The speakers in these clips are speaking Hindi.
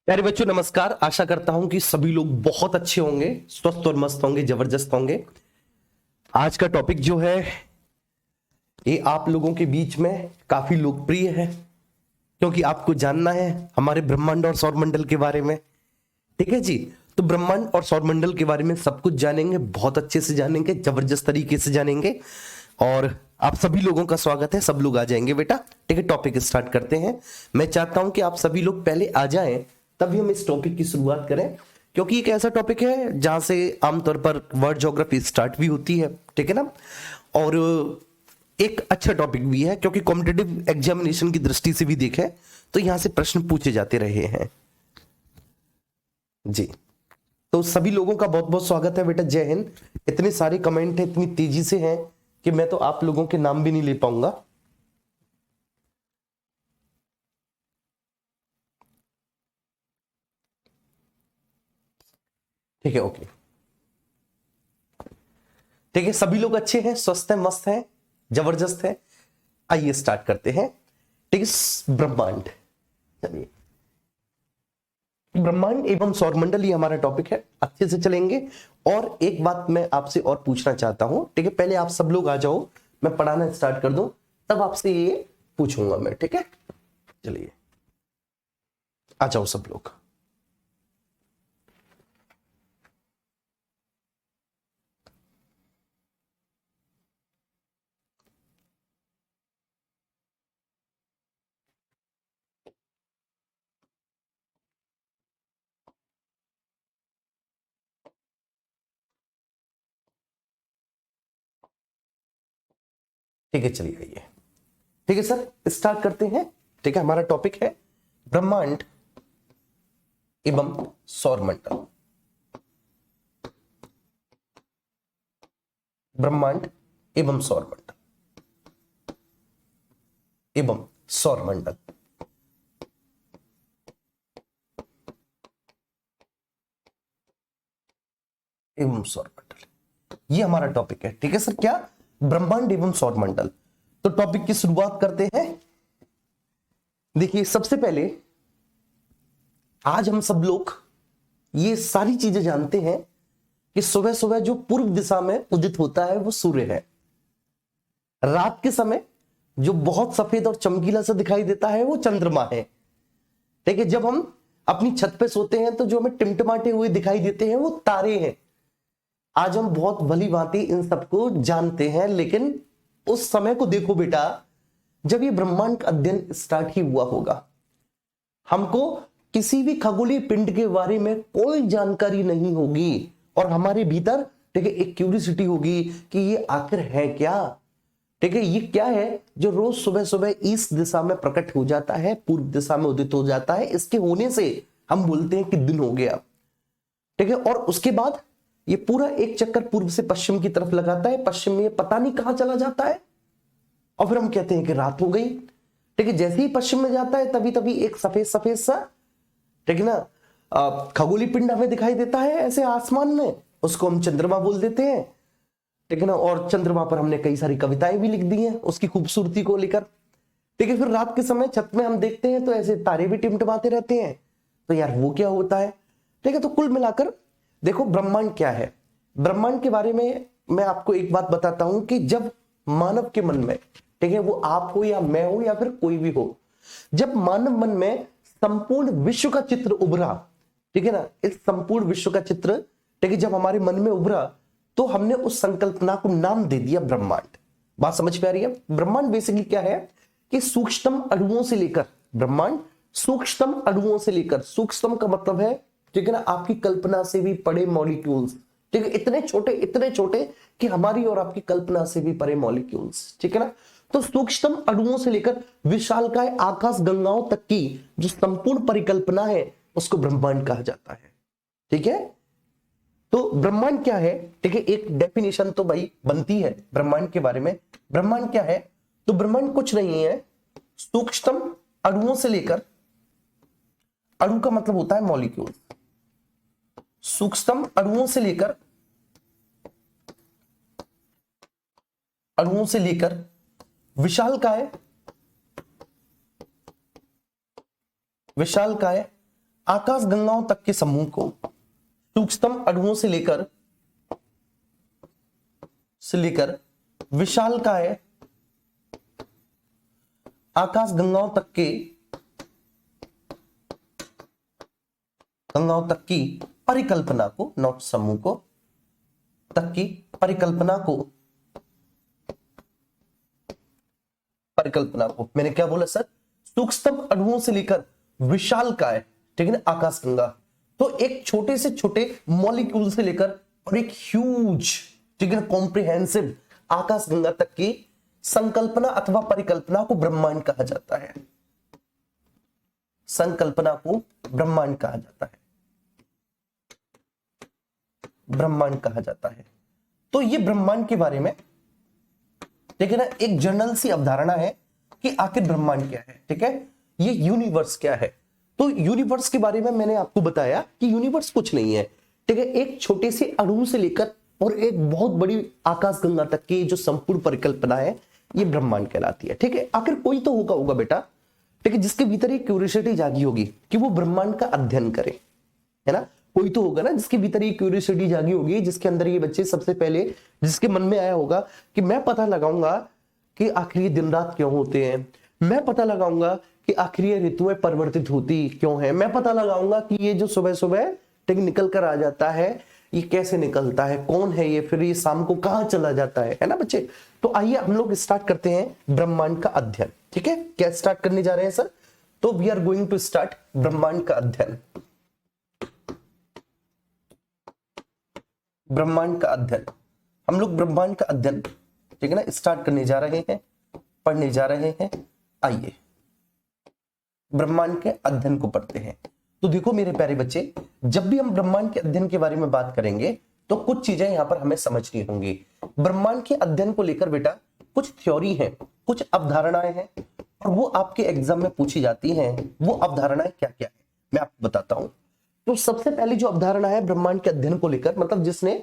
प्यारे बच्चों नमस्कार। आशा करता हूं कि सभी लोग बहुत अच्छे होंगे, स्वस्थ और मस्त होंगे, जबरदस्त होंगे। आज का टॉपिक जो है ये आप लोगों के बीच में काफी लोकप्रिय है, क्योंकि आपको जानना है हमारे ब्रह्मांड और सौरमंडल के बारे में। ठीक है जी। तो ब्रह्मांड और सौरमंडल के बारे में सब कुछ जानेंगे, बहुत अच्छे से जानेंगे, जबरदस्त तरीके से जानेंगे। और आप सभी लोगों का स्वागत है। सब लोग आ जाएंगे बेटा। ठीक है, टॉपिक स्टार्ट करते हैं। मैं चाहता हूं कि आप सभी लोग पहले आ जाएं, तभी हम इस टॉपिक की शुरुआत करें, क्योंकि एक ऐसा टॉपिक है जहां से आमतौर पर वर्ड ज्योग्राफी स्टार्ट भी होती है। ठीक है ना। और एक अच्छा टॉपिक भी है, क्योंकि कॉम्पिटिटिव एग्जामिनेशन की दृष्टि से भी देखें तो यहां से प्रश्न पूछे जाते रहे हैं जी। तो सभी लोगों का बहुत बहुत स्वागत है बेटा। जय हिंद। इतने सारे कमेंट है, इतनी तेजी से हैं कि मैं तो आप लोगों के नाम भी नहीं ले पाऊंगा। ठीक है, ओके। ठीक है, सभी लोग अच्छे हैं, स्वस्थ हैं, मस्त हैं, जबरदस्त है। आइए स्टार्ट करते हैं। ठीक है, ब्रह्मांड। चलिए, ब्रह्मांड एवं सौरमंडल ही हमारा टॉपिक है। अच्छे से चलेंगे। और एक बात मैं आपसे और पूछना चाहता हूं। ठीक है, पहले आप सब लोग आ जाओ, मैं पढ़ाना स्टार्ट कर दूं, तब आपसे ये पूछूंगा मैं। ठीक है, चलिए आ जाओ सब लोग। ठीक है, चलिए आइए। ठीक है सर, स्टार्ट करते हैं। ठीक है, हमारा टॉपिक है ब्रह्मांड एवं सौरमंडल। ब्रह्मांड एवं सौरमंडल एवं सौरमंडल। एवं सौरमंडल, ये हमारा टॉपिक है। ठीक है सर, क्या? ब्रह्मांड एवं सौरमंडल। तो टॉपिक की शुरुआत करते हैं। देखिए, सबसे पहले आज हम सब लोग ये सारी चीजें जानते हैं कि सुबह सुबह जो पूर्व दिशा में उदित होता है वो सूर्य है। रात के समय जो बहुत सफेद और चमकीला सा दिखाई देता है वो चंद्रमा है। ठीक है, जब हम अपनी छत पे सोते हैं तो जो हमें टिमटिमाते हुए दिखाई देते हैं वो तारे हैं। आज हम बहुत भली भांति इन सबको जानते हैं, लेकिन उस समय को देखो बेटा, जब ये ब्रह्मांड का अध्ययन स्टार्ट ही हुआ होगा। हमको किसी भी खगोलीय पिंड के बारे में कोई जानकारी नहीं होगी, और हमारे भीतर ठीक है एक क्यूरियोसिटी होगी कि ये आखिर है क्या। ठीक है, ये क्या है जो रोज सुबह सुबह ईस्ट दिशा में प्रकट हो जाता है, पूर्व दिशा में उदित हो जाता है। इसके होने से हम बोलते हैं कि दिन हो गया। ठीक है, और उसके बाद ये पूरा एक चक्कर पूर्व से पश्चिम की तरफ लगाता है, पश्चिम में ये पता नहीं कहां चला जाता है, और फिर हम कहते हैं कि रात हो गई। ठीक है, जैसे ही पश्चिम में जाता है तभी तभी एक सफेद सफेद सा, ठीक है ना, खगोलीय पिंड हमें दिखाई देता है ऐसे आसमान में, उसको हम चंद्रमा बोल देते हैं। ठीक है ना, और चंद्रमा पर हमने कई सारी कविताएं भी लिख दी हैं उसकी खूबसूरती को लेकर। ठीक है, फिर रात के समय छत में हम देखते हैं तो ऐसे तारे भी टिमटिमाते रहते हैं। तो यार वो क्या होता है? ठीक है, तो कुल मिलाकर देखो ब्रह्मांड क्या है। ब्रह्मांड के बारे में मैं आपको एक बात बताता हूं कि जब मानव के मन में, ठीक है, वो आप हो या मैं हो या फिर कोई भी हो, जब मानव मन में संपूर्ण विश्व का चित्र उभरा, ठीक है ना, इस संपूर्ण विश्व का चित्र, ठीक है, जब हमारे मन में उभरा तो हमने उस संकल्पना को नाम दे दिया ब्रह्मांड। बात समझ में आ रही है? ब्रह्मांड बेसिकली क्या है कि सूक्ष्म अणुओं से लेकर, ब्रह्मांड सूक्ष्म अणुओं से लेकर, सूक्ष्म का मतलब है ठीक है ना आपकी कल्पना से भी परे मॉलिक्यूल्स। ठीक है, इतने छोटे कि हमारी और आपकी कल्पना से भी परे मॉलिक्यूल्स। ठीक है ना, तो सूक्ष्म अणुओं से लेकर विशालकाय आकाश गंगाओं तक की जो संपूर्ण परिकल्पना है उसको ब्रह्मांड कहा जाता है। ठीक है, तो ब्रह्मांड क्या है? ठीक है, एक डेफिनेशन तो भाई बनती है ब्रह्मांड के बारे में। ब्रह्मांड क्या है? तो ब्रह्मांड कुछ नहीं है, सूक्ष्म अणुओं से लेकर, अणु का मतलब होता है मॉलिक्यूल, सूक्ष्म अणुओं से लेकर, अणुओं से लेकर विशालकाय, विशालकाय आकाश गंगाओं तक के समूह को सूक्ष्मतम अणुओं से लेकर विशालकाय आकाश गंगाओं तक की परिकल्पना को, नॉट समूह को, तक की परिकल्पना को मैंने क्या बोला सर? सूक्ष्मतम अणुओं से लेकर विशालकाय, ठीक है ना, आकाश गंगा। तो एक छोटे से छोटे मॉलिक्यूल से लेकर और एक ह्यूज, ठीक है, कॉम्प्रिहेंसिव आकाश गंगा तक की संकल्पना अथवा परिकल्पना को ब्रह्मांड कहा जाता है। संकल्पना को ब्रह्मांड कहा जाता है, ब्रह्मांड कहा जाता है। तो ये ब्रह्मांड के बारे में, ठीक है ना, एक जनरल सी अवधारणा है कि आखिर ब्रह्मांड क्या है, ठीक है, ये यूनिवर्स क्या है। तो यूनिवर्स के बारे में मैंने आपको बताया कि यूनिवर्स कुछ नहीं है, ठीक है, एक छोटे से अणु से लेकर और एक बहुत बड़ी आकाश गंगा तक की जो संपूर्ण परिकल्पना है, ये ब्रह्मांड कहलाती है। ठीक है, आखिर कोई तो होगा बेटा, ठीक है, जिसके भीतर ये क्यूरियोसिटी जागी होगी कि वो ब्रह्मांड का अध्ययन करे, है ना। कोई तो होगा ना जिसके भीतर ये क्यूरियोसिटी जागी होगी, जिसके अंदर ये बच्चे सबसे पहले जिसके मन में आया होगा कि मैं पता लगाऊंगा कि आखिर ये दिन रात क्यों होते हैं, मैं पता लगाऊंगा कि आखिर ये ऋतुएं परिवर्तित होती क्यों है, मैं पता लगाऊंगा कि ये जो सुबह सुबह ठीक निकल कर आ जाता है ये कैसे निकलता है, कौन है ये, फिर ये शाम को कहां चला जाता है ना बच्चे। तो आइए हम लोग स्टार्ट करते हैं ब्रह्मांड का अध्ययन। ठीक है, क्या स्टार्ट करने जा रहे हैं सर? तो we are going to start ब्रह्मांड का अध्ययन। ब्रह्मांड का अध्ययन, हम लोग ब्रह्मांड का अध्ययन, ठीक है ना, स्टार्ट करने जा रहे हैं, पढ़ने जा रहे हैं। आइए ब्रह्मांड के अध्ययन को पढ़ते हैं। तो देखो मेरे प्यारे बच्चे, जब भी हम ब्रह्मांड के अध्ययन के बारे में बात करेंगे तो कुछ चीजें यहां पर हमें समझनी होंगी। ब्रह्मांड के अध्ययन को लेकर बेटा कुछ थ्योरी है, कुछ अवधारणाएं हैं और वो आपके एग्जाम में पूछी जाती हैं। वो अवधारणाएं क्या क्या है मैं आपको बताता हूं। तो सबसे पहली जो अवधारणा है ब्रह्मांड के अध्ययन को लेकर, मतलब जिसने,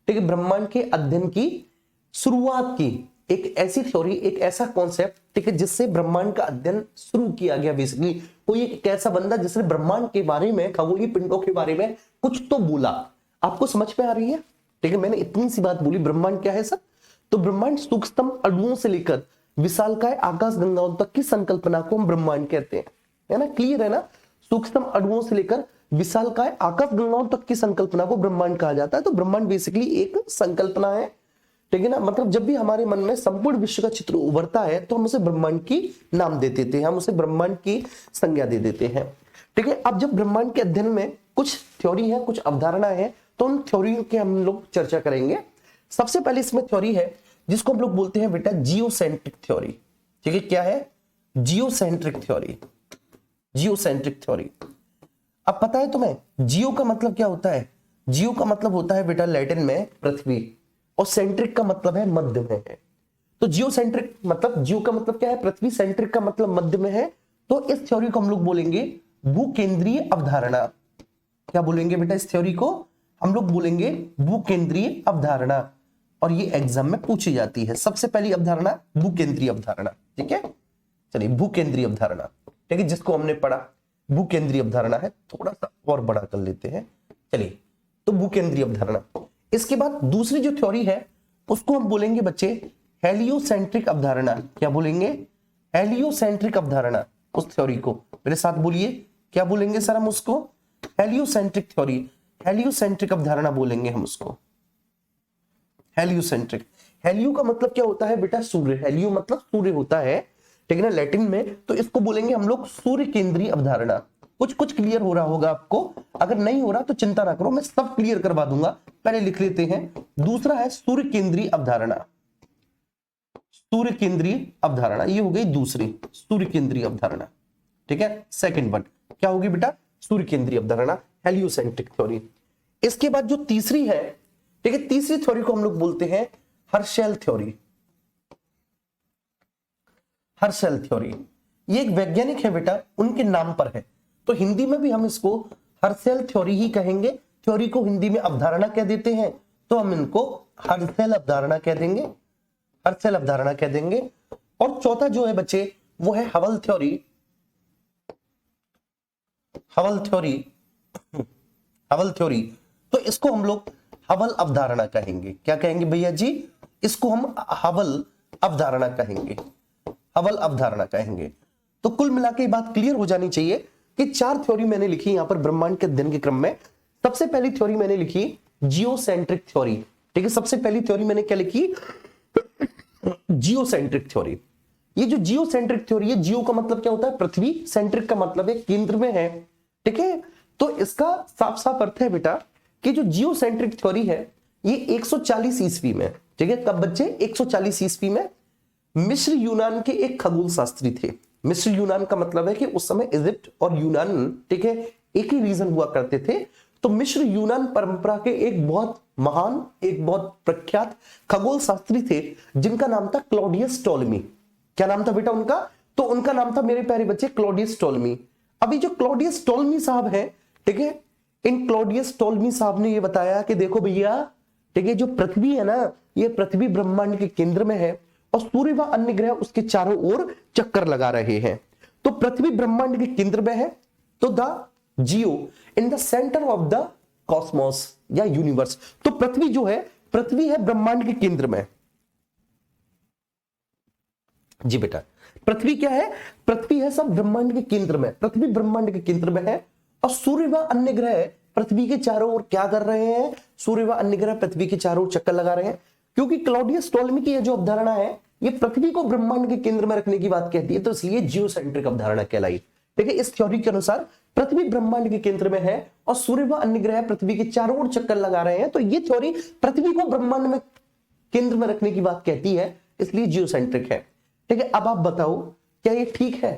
ठीक है, ब्रह्मांड के अध्ययन की शुरुआत की, एक ऐसी थ्योरी, एक ऐसा कॉन्सेप्ट, ठीक है, जिससे ब्रह्मांड का अध्ययन शुरू किया गया। बेसिकली कोई एक ऐसा बंदा जिसने ब्रह्मांड के बारे में, खगोलीय पिंडों के बारे में कुछ तो बोला। आपको समझ में आ रही है? ठीक है, मैंने इतनी सी बात बोली, ब्रह्मांड क्या है सर? तो ब्रह्मांड सूक्ष्मतम अणुओं से लेकर विशालकाय आकाश गंगाओं तक की संकल्पना को हम ब्रह्मांड कहते हैं, है ना, क्लियर है ना। सूक्ष्मतम अणुओं से लेकर विशालकाय आकाश गंगाओं तक की संकल्पना को ब्रह्मांड कहा जाता है। तो ब्रह्मांड बेसिकली एक संकल्पना है, ठीक है ना। मतलब जब भी हमारे मन में संपूर्ण विश्व का चित्र उभरता है तो हम उसे ब्रह्मांड की नाम दे देते हैं, हम उसे ब्रह्मांड की संज्ञा दे देते हैं। ठीक है, अब जब ब्रह्मांड के अध्ययन में कुछ थ्योरी है, कुछ अवधारणा है, तो उन थ्योरी के हम लोग चर्चा करेंगे। सबसे पहले इसमें थ्योरी है जिसको हम लोग बोलते हैं बेटा जियोसेंट्रिक थ्योरी। ठीक है, क्या है? Geocentric theory. Geocentric theory. अब पता है तुम्हें जियो का मतलब क्या होता है? जियो का मतलब होता है बेटा लैटिन में पृथ्वी, और सेंट्रिक का मतलब है मध्य में है। तो जियो सेंट्रिक मतलब, जियो का मतलब क्या है? पृथ्वी, सेंट्रिक का मतलब मध्य में है। तो इस थ्योरी को हम लोग बोलेंगे भूकेंद्रीय अवधारणा। क्या बोलेंगे बेटा? इस थ्योरी को हम लोग बोलेंगे भूकेंद्रीय अवधारणा, और ये एग्जाम में पूछी जाती है। सबसे पहली अवधारणा भूकेंद्रीय अवधारणा। ठीक है, चलिए भूकेंद्रीय अवधारणा, ठीक है, जिसको हमने पढ़ा भूकेंद्रीय अवधारणा है। थोड़ा सा और बड़ा कर लेते हैं, चलिए। तो भूकेंद्रीय अवधारणा। इसके बाद दूसरी जो थ्योरी है उसको हम बोलेंगे बच्चे हेलियोसेंट्रिक अवधारणा। क्या बोलेंगे? हेलियोसेंट्रिक अवधारणा। उस थ्योरी को मेरे साथ बोलिए, क्या बोलेंगे सर हम उसको? हेलियोसेंट्रिक थ्योरी, हेलियोसेंट्रिक अवधारणा बोलेंगे हम उसको। हेलियोसेंट्रिक, हेलियो का मतलब क्या होता है बेटा? सूर्य। हेलियो मतलब सूर्य होता है, ठीक है ना, लैटिन में। तो इसको बोलेंगे हम लोग सूर्य केंद्रीय अवधारणा। कुछ कुछ क्लियर हो रहा होगा आपको, अगर नहीं हो रहा तो चिंता ना करो, मैं सब क्लियर करवा दूंगा। पहले लिख लेते हैं। दूसरा है सूर्य केंद्रीय अवधारणा। सूर्य केंद्रीय अवधारणा, ये हो गई दूसरी, सूर्य केंद्रीय अवधारणा। ठीक है, सेकंड वन क्या होगी बेटा? सूर्य केंद्रीय अवधारणा, हेलियोसेंट्रिक थ्योरी। इसके बाद जो तीसरी है, ठीक है, तीसरी थ्योरी को हम लोग बोलते हैं हर्शेल थ्योरी। हर्शेल थ्योरी, ये एक वैज्ञानिक है बेटा, उनके नाम पर है। तो हिंदी में भी हम इसको हर्शेल थ्योरी ही कहेंगे। थ्योरी को हिंदी में अवधारणा कह देते हैं, तो हम इनको हर्शेल अवधारणा कह देंगे, हर्शेल अवधारणा कह देंगे। और चौथा जो है बच्चे वो है हवल थ्योरी। हवल थ्योरी, हबल थ्योरी, तो इसको हम लोग हबल अवधारणा कहेंगे। क्या कहेंगे भैया जी? इसको हम हबल अवधारणा कहेंगे, हबल अवधारणा कहेंगे। तो कुल मिला के बात क्लियर हो जानी चाहिए कि 4 थ्योरी मैंने लिखी यहां पर ब्रह्मांड के अध्ययन के क्रम में। सबसे पहली थ्योरी मैंने लिखी जियोसेंट्रिक थ्योरी, ठीक है। सबसे पहली थ्योरी मैंने क्या लिखी? Geocentric theory. ये जो जियोसेंट्रिक थ्योरी है, जियो का मतलब क्या होता है? पृथ्वी, सेंट्रिक का मतलब है केंद्र में है, ठीक है। तो इसका साफ साफ अर्थ है बेटा कि जो जियोसेंट्रिक थ्योरी है ये 140 ईस्वी में, ठीक है। कब बच्चे? 140 ईस्वी में मिस्र यूनान के एक खगोल शास्त्री थे। मिस्र यूनान का मतलब है कि उस समय इजिप्ट और यूनान, ठीक है, एक ही रीजन हुआ करते थे। तो मिस्र यूनान परंपरा के एक बहुत महान, एक बहुत प्रख्यात खगोल शास्त्री थे जिनका नाम था क्लॉडियस टॉलमी। क्या नाम था बेटा उनका? तो उनका नाम था मेरे प्यारे बच्चे क्लॉडियस टॉलमी। अभी जो क्लॉडियस टॉलमी साहब हैं, ठीक है, इन क्लॉडियस टॉलमी साहब ने ये बताया कि देखो भैया, ठीक है, जो पृथ्वी है ना, ये पृथ्वी ब्रह्मांड के केंद्र में है और सूर्य व अन्य ग्रह उसके चारों ओर चक्कर लगा रहे हैं। तो पृथ्वी ब्रह्मांड के केंद्र में है, तो the Jio in the centre of the Cosmos या यूनिवर्स। तो पृथ्वी जो है, पृथ्वी है ब्रह्मांड के केंद्र में। जी बेटा, पृथ्वी क्या है? पृथ्वी है सब ब्रह्मांड के केंद्र में, पृथ्वी ब्रह्मांड के केंद्र में है और सूर्य व अन्य ग्रह पृथ्वी के चारों ओर क्या कर रहे हैं? सूर्य व अन्य ग्रह पृथ्वी के चारों ओर चक्कर लगा रहे हैं। क्योंकि क्लॉडियस टॉलमी की यह जो अवधारणा है, ये पृथ्वी को ब्रह्मांड के केंद्र में रखने की बात कहती है, तो इसलिए जियोसेंट्रिक अवधारणा कहलाई। ठीक है, इस थ्योरी के अनुसार पृथ्वी ब्रह्मांड के केंद्र में है और सूर्य व अन्य ग्रह पृथ्वी के चारों ओर चक्कर लगा रहे हैं, तो ये थ्योरी पृथ्वी को ब्रह्मांड में केंद्र में रखने की बात कहती है, इसलिए जियोसेंट्रिक है। ठीक है, अब आप बताओ क्या ये ठीक है?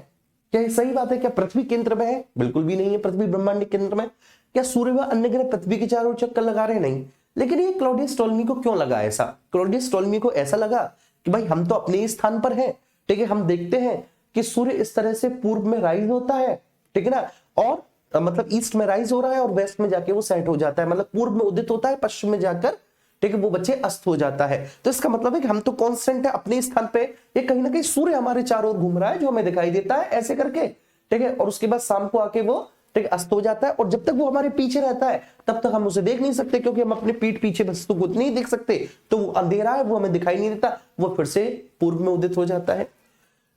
क्या ये सही बात है? क्या पृथ्वी केंद्र में है? बिल्कुल भी नहीं है पृथ्वी ब्रह्मांड के केंद्र में। क्या सूर्य व अन्य ग्रह पृथ्वी के चारों ओर चक्कर लगा रहे हैं? नहीं। लेकिन ये क्लॉडियस टॉलमी को क्यों लगा ऐसा? क्लॉडियस टॉलमी को ऐसा लगा कि भाई हम तो अपने ही स्थान पर हैं, ठीक है, हम देखते हैं कि सूर्य इस तरह से पूर्व में राइज होता है, ठीक है ना, और मतलब ईस्ट में राइज हो रहा है और वेस्ट में जाके वो सेट हो जाता है, मतलब पूर्व में उदित होता है, पश्चिम में जाकर, ठीक है, वो बच्चे अस्त हो जाता है। तो इसका मतलब है कि हम तो कांस्टेंट है अपने स्थान पे, ये कहीं ना कहीं सूर्य हमारे चारों ओर घूम रहा है जो हमें दिखाई देता है ऐसे करके, ठीक है, और उसके बाद शाम को आके वो, ठीक है, अस्त हो जाता है। और जब तक वो हमारे पीछे रहता है तब तक हम उसे देख नहीं सकते, क्योंकि हम अपने पीठ पीछे वस्तु को नहीं देख सकते, तो वो अंधेरा है, वो हमें दिखाई नहीं देता, वो फिर से पूर्व में उदित हो जाता है।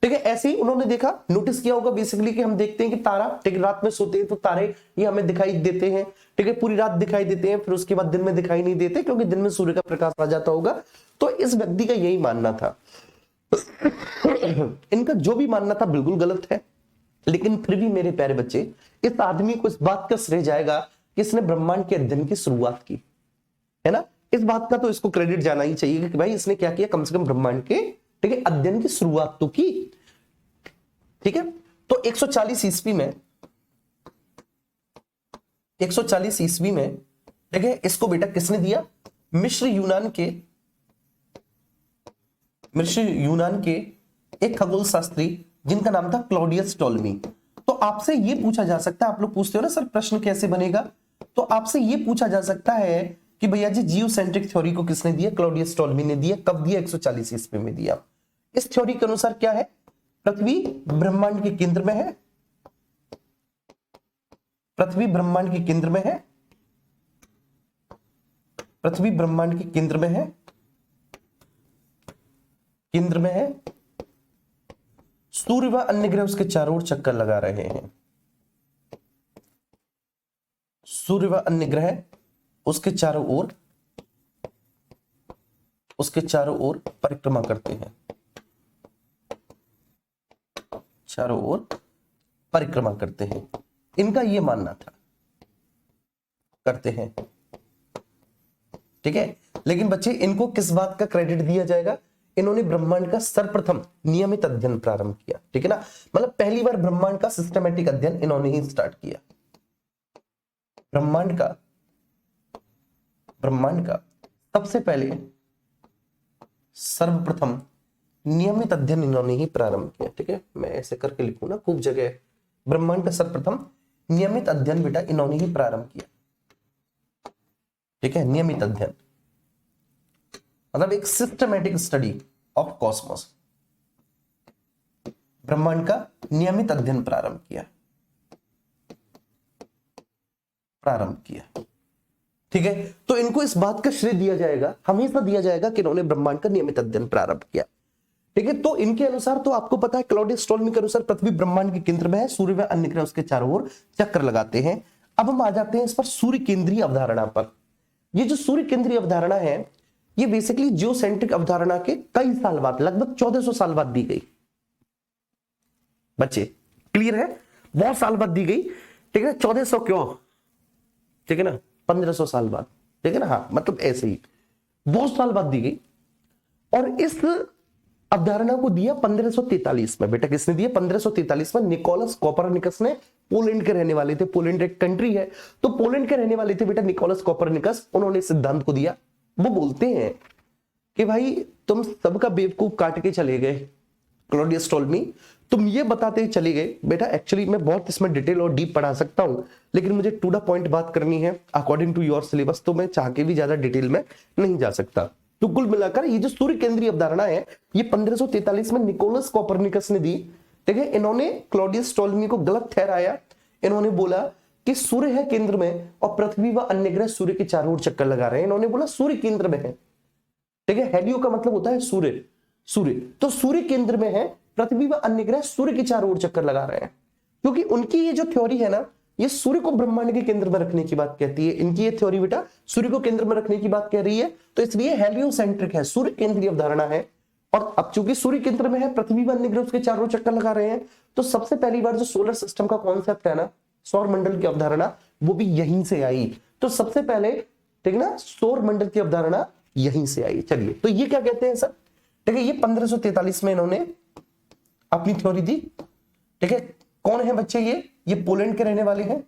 ठीक है, ऐसे ही उन्होंने देखा, नोटिस किया होगा बेसिकली कि हम देखते हैं कि तारा, ठीक है, रात में सोते हैं तो तारे ये हमें दिखाई देते हैं, ठीक है, पूरी रात दिखाई देते हैं, फिर उसके बाद दिन में दिखाई नहीं देते क्योंकि दिन में सूर्य का प्रकाश आ जाता होगा। तो इस व्यक्ति का यही मानना था। इनका जो भी मानना था बिल्कुल गलत है, लेकिन फिर भी मेरे प्यारे बच्चे, इस आदमी को इस बात का श्रेय जाएगा कि इसने ब्रह्मांड के अध्ययन की शुरुआत की, है ना। इस बात का तो इसको क्रेडिट जाना ही चाहिए कि भाई इसने क्या किया, कम से कम ब्रह्मांड के, ठीक है, अध्ययन की शुरुआत तो की। ठीक है, तो 140 ईस्वी में, 140 ईस्वी में, ठीक है, इसको बेटा किसने दिया? मिस्र यूनान के एक खगोल शास्त्री जिनका नाम था क्लॉडियस टॉलमी। तो आपसे यह पूछा जा सकता है, आप लोग पूछते हो ना सर प्रश्न कैसे बनेगा, तो आपसे यह पूछा जा सकता है कि भैया जी जियोसेंट्रिक थ्योरी को किसने दिया? क्लॉडियस टॉलमी ने दिया। कब दिया? 140 ईस्वी में दिया। इस थ्योरी के अनुसार क्या है? पृथ्वी ब्रह्मांड के केंद्र में है, पृथ्वी ब्रह्मांड के केंद्र में है, पृथ्वी ब्रह्मांड के केंद्र में है, केंद्र में है, सूर्य व अन्य ग्रह उसके चारों ओर चक्कर लगा रहे हैं, सूर्य व अन्य ग्रह उसके चारों ओर परिक्रमा करते हैं, चारों ओर परिक्रमा करते हैं। इनका यह मानना था, करते हैं, ठीक है। लेकिन बच्चे इनको किस बात का क्रेडिट दिया जाएगा? इन्होंने ब्रह्मांड का सर्वप्रथम नियमित अध्ययन प्रारंभ किया, ठीक है ना, मतलब पहली बार ब्रह्मांड का सिस्टमैटिक अध्ययन इन्होंने ही स्टार्ट किया। ब्रह्मांड का सबसे पहले सर्वप्रथम नियमित अध्ययन इन्होंने ही प्रारंभ किया। ठीक है, मैं ऐसे करके लिखूं ना खूब जगह, ब्रह्मांड का सर्वप्रथम नियमित अध्ययन बेटा इन्होंने ही प्रारंभ किया। ठीक है, नियमित अध्ययन मतलब एक सिस्टमैटिक स्टडी ऑफ कॉस्मोस, ब्रह्मांड का नियमित अध्ययन प्रारंभ किया। प्रारंभ किया। ठीक है, तो इनको इस बात का श्रेय दिया जाएगा, हमेशा दिया जाएगा कि इन्होंने ब्रह्मांड का नियमित अध्ययन प्रारंभ किया। ठीक है, तो इनके अनुसार, तो आपको पता है क्लॉडियस टोल्मी के अनुसार पृथ्वी ब्रह्मांड के केंद्र में है, सूर्य व अन्य ग्रह उसके चारों ओर चक्कर लगाते हैं। अब हम आ जाते हैं इस पर सूर्य केंद्रीय अवधारणा पर। ये जो सूर्य केंद्रीय अवधारणा है, ये बेसिकली जियोसेंट्रिक अवधारणा के कई साल बाद, लगभग 1400 साल बाद दी गई। बच्चे क्लियर है, बहुत साल बाद दी गई। ठीक है, 1400 क्यों, ठीक है ना, 1500 साल बाद, ठीक है ना, हाँ मतलब ऐसे ही बहुत साल बाद दी गई। और इस अवधारणा को दिया 1543 में। बेटा किसने दिया? 1543 में निकोलस कोपरनिकस ने। पोलैंड के रहने वाले थे, पोलैंड एक कंट्री है, तो पोलैंड के रहने वाले थे बेटा निकोलस कोपरनिकस। उन्होंने सिद्धांत को दिया। वो बोलते हैं कि भाई तुम सबका बेवकूफ काट के चले गए क्लॉडियस टोल्मी, तुम ये बताते चले गए। बेटा एक्चुअली मैं बहुत इसमें डिटेल और डीप पढ़ा सकता हूं, लेकिन मुझे टू द पॉइंट बात करनी है अकॉर्डिंग टू योर सिलेबस, तो मैं चाह के भी ज्यादा डिटेल में नहीं जा सकता। तो कुल मिलाकर ये जो सूर्य केंद्रीय अवधारणा है, ये 1543 में निकोलस कोपरनिकस ने दी। ठीक है, इन्होंने क्लॉडियस टोल्मी को गलत ठहराया। इन्होंने बोला कि सूर्य है केंद्र में और पृथ्वी व अन्य ग्रह सूर्य के चारों ओर चक्कर लगा रहे हैं। इन्होंने बोला सूर्य केंद्र में है। ठीक है, हेलियो का मतलब होता है सूर्य, सूर्य तो सूर्य केंद्र में है, पृथ्वी व अन्य ग्रह सूर्य के चारों ओर चक्कर लगा रहे हैं। क्योंकि उनकी ये जो थ्योरी है ना, ये सूर्य को ब्रह्मांड के केंद्र में रखने की बात कहती है। इनकी ये थ्योरी बेटा सूर्य को केंद्र में रखने की बात कह रही है, तो इसलिए हेलियोसेंट्रिक है, सूर्य केंद्रीय अवधारणा है। और अब चूंकि सूर्य केंद्र में है, पृथ्वी व अन्य ग्रह उसके चारों ओर चक्कर लगा रहे हैं, तो सबसे पहली बार जो सोलर सिस्टम का कॉन्सेप्ट है ना, सौर मंडल की अवधारणा, वो भी यहीं से आई। तो सबसे पहले ठीक है ना, सौर मंडल की अवधारणा यहीं से आई। चलिए, तो ये क्या कहते हैं सर? ठीक है, ये 1543 में इन्होंने अपनी थ्योरी दी। ठीक है, कौन है बच्चे? ये पोलैंड के रहने वाले हैं,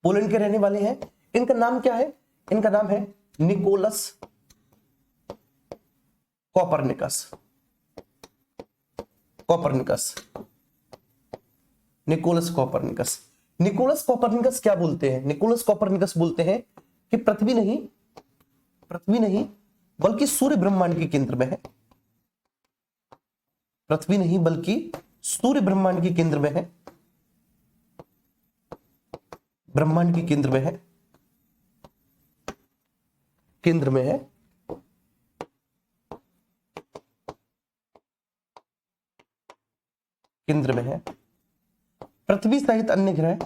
पोलैंड के रहने वाले हैं। इनका नाम क्या है? इनका नाम है Nicholas Copernicus. Copernicus, Nicholas Copernicus. Nicholas Copernicus क्या बोलते हैं? निकोलस कोपरनिकस बोलते हैं कि पृथ्वी नहीं बल्कि सूर्य ब्रह्मांड के केंद्र में है। पृथ्वी नहीं बल्कि सूर्य ब्रह्मांड के केंद्र में है, ब्रह्मांड के केंद्र में है, केंद्र में है। केंद्र में है। पृथ्वी सहित अन्य ग्रह,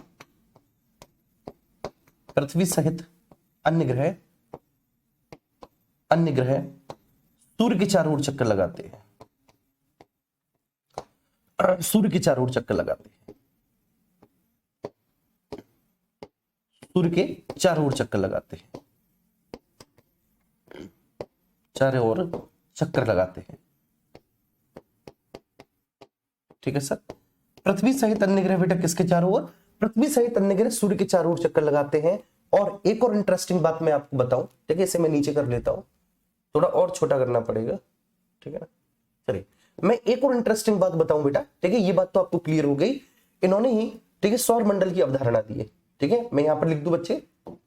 पृथ्वी सहित अन्य ग्रह, अन्य ग्रह सूर्य के चारों ओर चक्कर लगाते हैं, सूर्य के चारों ओर चक्कर लगाते हैं, सूर्य के चारों ओर चक्कर लगाते हैं, चारों ओर चक्कर लगाते हैं। ठीक है सर, पृथ्वी सहित अन्य ग्रह बेटा किसके चारों ओर? पृथ्वी सहित अन्य ग्रह सूर्य के चारों ओर चक्कर लगाते हैं। और एक और इंटरेस्टिंग बात मैं आपको बताऊं, ठीक है, इसे मैं नीचे कर लेता हूं, थोड़ा और छोटा करना पड़ेगा, ठीक है ना। चलिए, मैं एक और इंटरेस्टिंग बात बताऊं बेटा, ठीक है, ये बात तो आपको क्लियर हो गई। इन्होंने ही ठीक है सौर मंडल की अवधारणा दी है। ठीक है, मैं यहां पर लिख दूं बच्चे,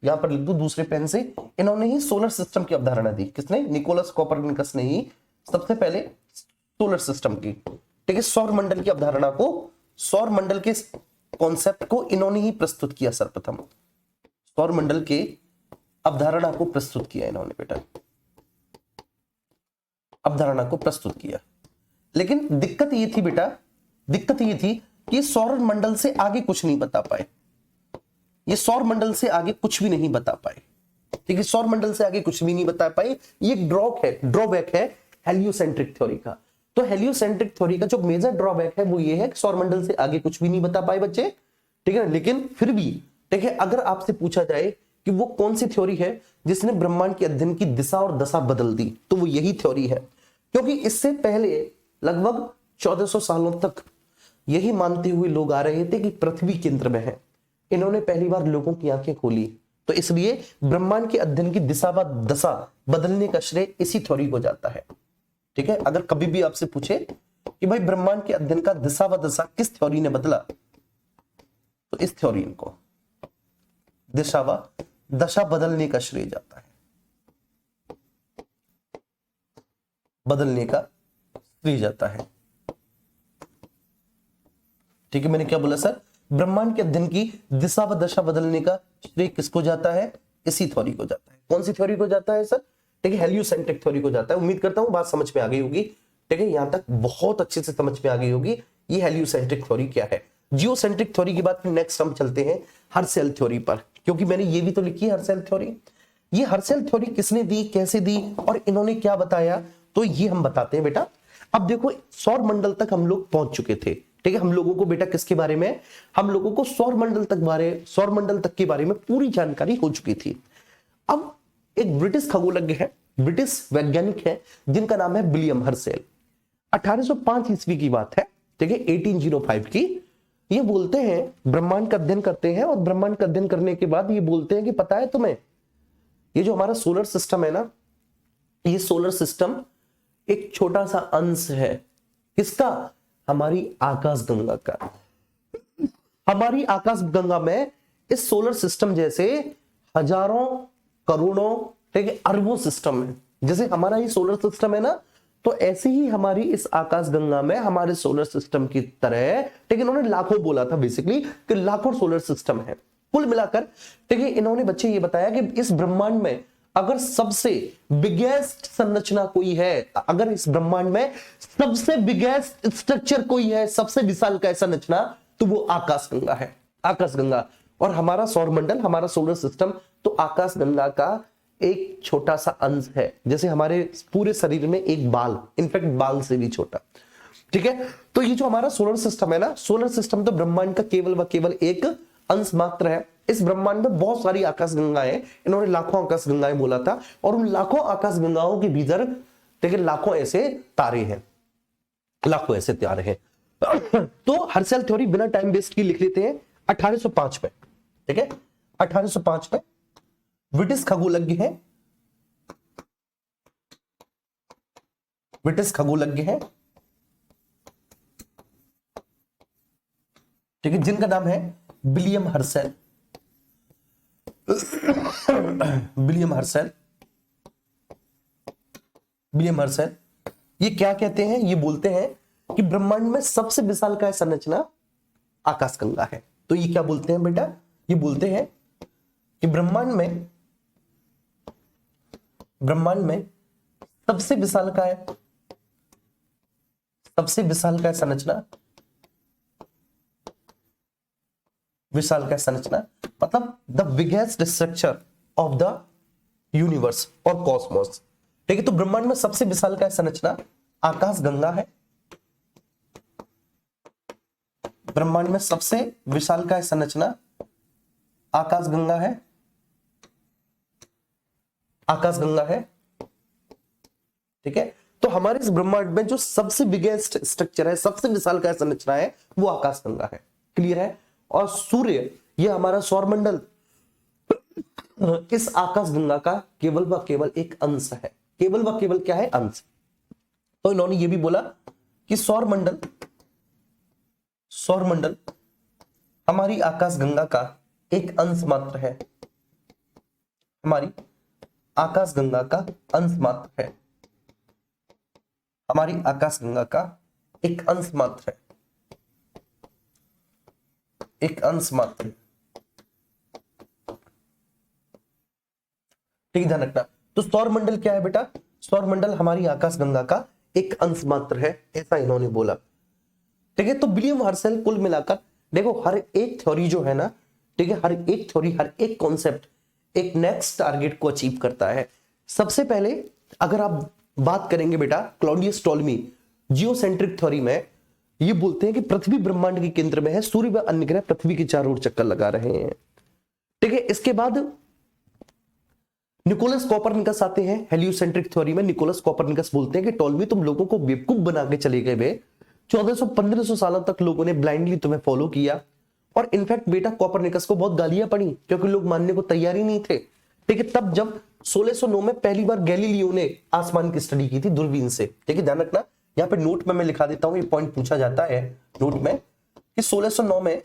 यहां पर लिख दूं दूसरे पेन से, इन्होंने ही सोलर सिस्टम की अवधारणा दी। किसने? निकोलस कोपरनिकस ने ही सबसे पहले सोलर सिस्टम की, ठीक है, सौर मंडल की अवधारणा को, सौर मंडल के कॉन्सेप्ट को इन्होंने ही प्रस्तुत किया। सर्वप्रथम सौर मंडल के अवधारणा को प्रस्तुत किया इन्होंने बेटा, अवधारणा को प्रस्तुत किया। लेकिन दिक्कत ये थी बेटा, दिक्कत ये थी कि सौर मंडल से आगे कुछ नहीं बता पाए। ये सौर मंडल से आगे कुछ भी नहीं बता पाए। ठीक है, सौर मंडल से आगे कुछ भी नहीं बता पाए। ये ड्रॉबैक है हेलियोसेंट्रिक थ्योरी का। तो हेलियोसेंट्रिक थ्योरी का जो मेजर ड्रॉबैक है वो ये है कि सौर मंडल से आगे कुछ भी नहीं बता पाए बच्चे। ठीक है ना, लेकिन फिर भी ठीक है, अगर आपसे पूछा जाए कि वो कौन सी थ्योरी है जिसने ब्रह्मांड के अध्ययन की दिशा और दशा बदल दी, तो वो यही थ्योरी है। क्योंकि इससे पहले लगभग 1400 सालों तक यही मानते हुए लोग आ रहे थे कि पृथ्वी केंद्र में है। इन्होंने पहली बार लोगों की आंखें खोली, तो इसलिए ब्रह्मांड के अध्ययन की दिशा व दशा बदलने का श्रेय इसी थ्योरी को जाता है। ठीक है, अगर कभी भी आपसे पूछे कि भाई ब्रह्मांड के अध्ययन का दिशा व दशा किस थ्योरी ने बदला, तो इस थ्योरी को दिशा व दशा बदलने का श्रेय जाता है, बदलने का श्रेय जाता है। ठीक है, मैंने क्या बोला सर? ब्रह्मांड के अध्ययन की दिशा व दशा बदलने का श्रेय किसको जाता है? इसी थ्योरी को जाता है। कौन सी थ्योरी को जाता है सर? ठीक है, हेलियोसेंट्रिक थ्योरी को जाता है। उम्मीद करता हूं बात समझ में आ गई होगी। ठीक है, यहां तक बहुत अच्छे से समझ में आ गई होगी ये हेलियोसेंट्रिक थ्योरी क्या है। जियोसेंट्रिक थ्योरी के बाद फिर नेक्स्ट हम चलते हैं हर्सेल थ्योरी पर, क्योंकि मैंने ये भी तो लिखी है हर्सेल थ्योरी। ये हर्सेल थ्योरी किसने दी, कैसे दी और इन्होंने क्या बताया, तो ये हम बताते हैं बेटा। अब देखो, सौर मंडल तक हम लोग पहुंच चुके थे। ठीक है, हम लोगों को बेटा किसके बारे में, हम लोगों को सौर मंडल तक के बारे में पूरी जानकारी हो चुकी थी। अब एक ब्रिटिश खगोलज्ञ है, ब्रिटिश वैज्ञानिक है, जिनका नाम है विलियम हर्सेल। 1805 ईस्वी की बात है। ठीक है, 1805 की। ये बोलते हैं, ब्रह्मांड का अध्ययन करते हैं और ब्रह्मांड का अध्ययन करने के बाद ये बोलते हैं कि पता है तुम्हें, ये जो हमारा सोलर सिस्टम है ना, ये सोलर सिस्टम एक छोटा सा अंश है। किसका? हमारी आकाश गंगा का। हमारी आकाश गंगा में इस सोलर सिस्टम जैसे हजारों, करोड़ों, ठीक है, अरबों सिस्टम है। जैसे हमारा ये सोलर सिस्टम है ना, तो ऐसे ही हमारी इस आकाश गंगा में हमारे सोलर सिस्टम की तरह, ठीक है, इन्होंने लाखों बोला था बेसिकली कि लाखों सोलर सिस्टम है कुल मिलाकर। ठीक है, इन्होंने बच्चे ये बताया कि इस ब्रह्मांड में अगर सबसे बिगेस्ट संरचना कोई है, अगर इस ब्रह्मांड में सबसे बिगेस्ट स्ट्रक्चर कोई है, सबसे विशालकाय संरचना, तो वो आकाश गंगा है। आकाश गंगा। और हमारा सौर मंडल, हमारा सोलर सिस्टम, तो आकाश गंगा का एक छोटा सा अंश है। जैसे हमारे पूरे शरीर में एक बाल, इनफैक्ट बाल से भी छोटा। ठीक है, तो ये जो हमारा सोलर सिस्टम है ना, सोलर सिस्टम तो ब्रह्मांड का केवल व केवल एक अंश मात्र है। इस ब्रह्मांड में बहुत सारी आकाश गंगाएं, इन्होंने लाखों आकाश गंगाएं बोला था, और उन लाखों आकाश गंगाओं के भीतर, ठीक है, लाखों ऐसे तारे हैं, लाखों ऐसे तारे हैं। तो हर्सेल थ्योरी बिना टाइम वेस्ट की लिख लेते हैं 1805 में। ठीक है, 1805 में ब्रिटिश खगोलज्ञ है, ब्रिटिश खगोलज्ञ है, ठीक है, जिनका नाम है विलियम हर्सेल। विलियम हर्सेल, विलियम हर्सेल ये क्या कहते हैं? ये बोलते हैं कि ब्रह्मांड में सबसे विशालकाय संरचना आकाश गंगा है। तो ये क्या बोलते हैं बेटा? ये बोलते हैं कि ब्रह्मांड में सबसे विशालकाय संरचना, विशालकाय संरचना मतलब the biggest structure of the universe और कॉस्मोस। ठीक है, तो ब्रह्मांड में सबसे विशालकाय संरचना आकाश गंगा है। ब्रह्मांड में सबसे विशालकाय संरचना आकाश गंगा है, आकाश गंगा है। ठीक है, तो हमारे इस ब्रह्मांड में जो सबसे बिगेस्ट स्ट्रक्चर है, सबसे विशालकाय संरचना है, वो आकाश गंगा है। क्लियर है? और सूर्य, ये हमारा सौरमंडल, इस आकाश गंगा का केवल व केवल एक अंश है। केवल व केवल क्या है? अंश। तो इन्होंने ये भी बोला कि सौरमंडल हमारी आकाश गंगा का एक अंश मात्र है। हमारी आकाश गंगा का अंश मात्र है। हमारी आकाश गंगा का एक अंश मात्र है, एक अंश मात्र। ठीक है, ध्यान रखना। तो सौरमंडल क्या है बेटा? सौरमंडल हमारी आकाश गंगा का एक अंश मात्र है, ऐसा इन्होंने बोला। ठीक है, तो विलियम हर्सेल कुल मिलाकर देखो, हर एक थ्योरी जो है ना, ठीक है, हर एक थ्योरी, हर एक कॉन्सेप्ट एक नेक्स्ट टारगेट को अचीव करता है। सबसे पहले अगर आप बात करेंगे बेटा, क्लॉडियस टॉलमी जियोसेंट्रिक थ्योरी में ये बोलते हैं कि पृथ्वी ब्रह्मांड के केंद्र में है, सूर्य व अन्य ग्रह पृथ्वी के चारों ओर चक्कर लगा रहे हैं। ठीक है, इसके बाद निकोलस कोपरनिकस आते हैं हेलियोसेंट्रिक थ्योरी में। निकोलस कोपरनिकस बोलते हैं कि टॉलमी, तुम लोगों को बेवकूफ बना के चले गए। वे 1400-1500 सालों तक लोगों ने ब्लाइंडली तुम्हें फॉलो किया, और इनफैक्ट बेटा कोपरनिकस को बहुत गालियां पड़ी क्योंकि लोग मानने को तैयार ही नहीं थे। ठीक है, तब जब 1609 में पहली बार गैलीलियो ने आसमान की स्टडी की थी दूरबीन से। ठीक है, ध्यान रखना, यहाँ पे नोट में मैं लिखा देता हूं, ये पॉइंट पूछा जाता है नोट में कि 1609 में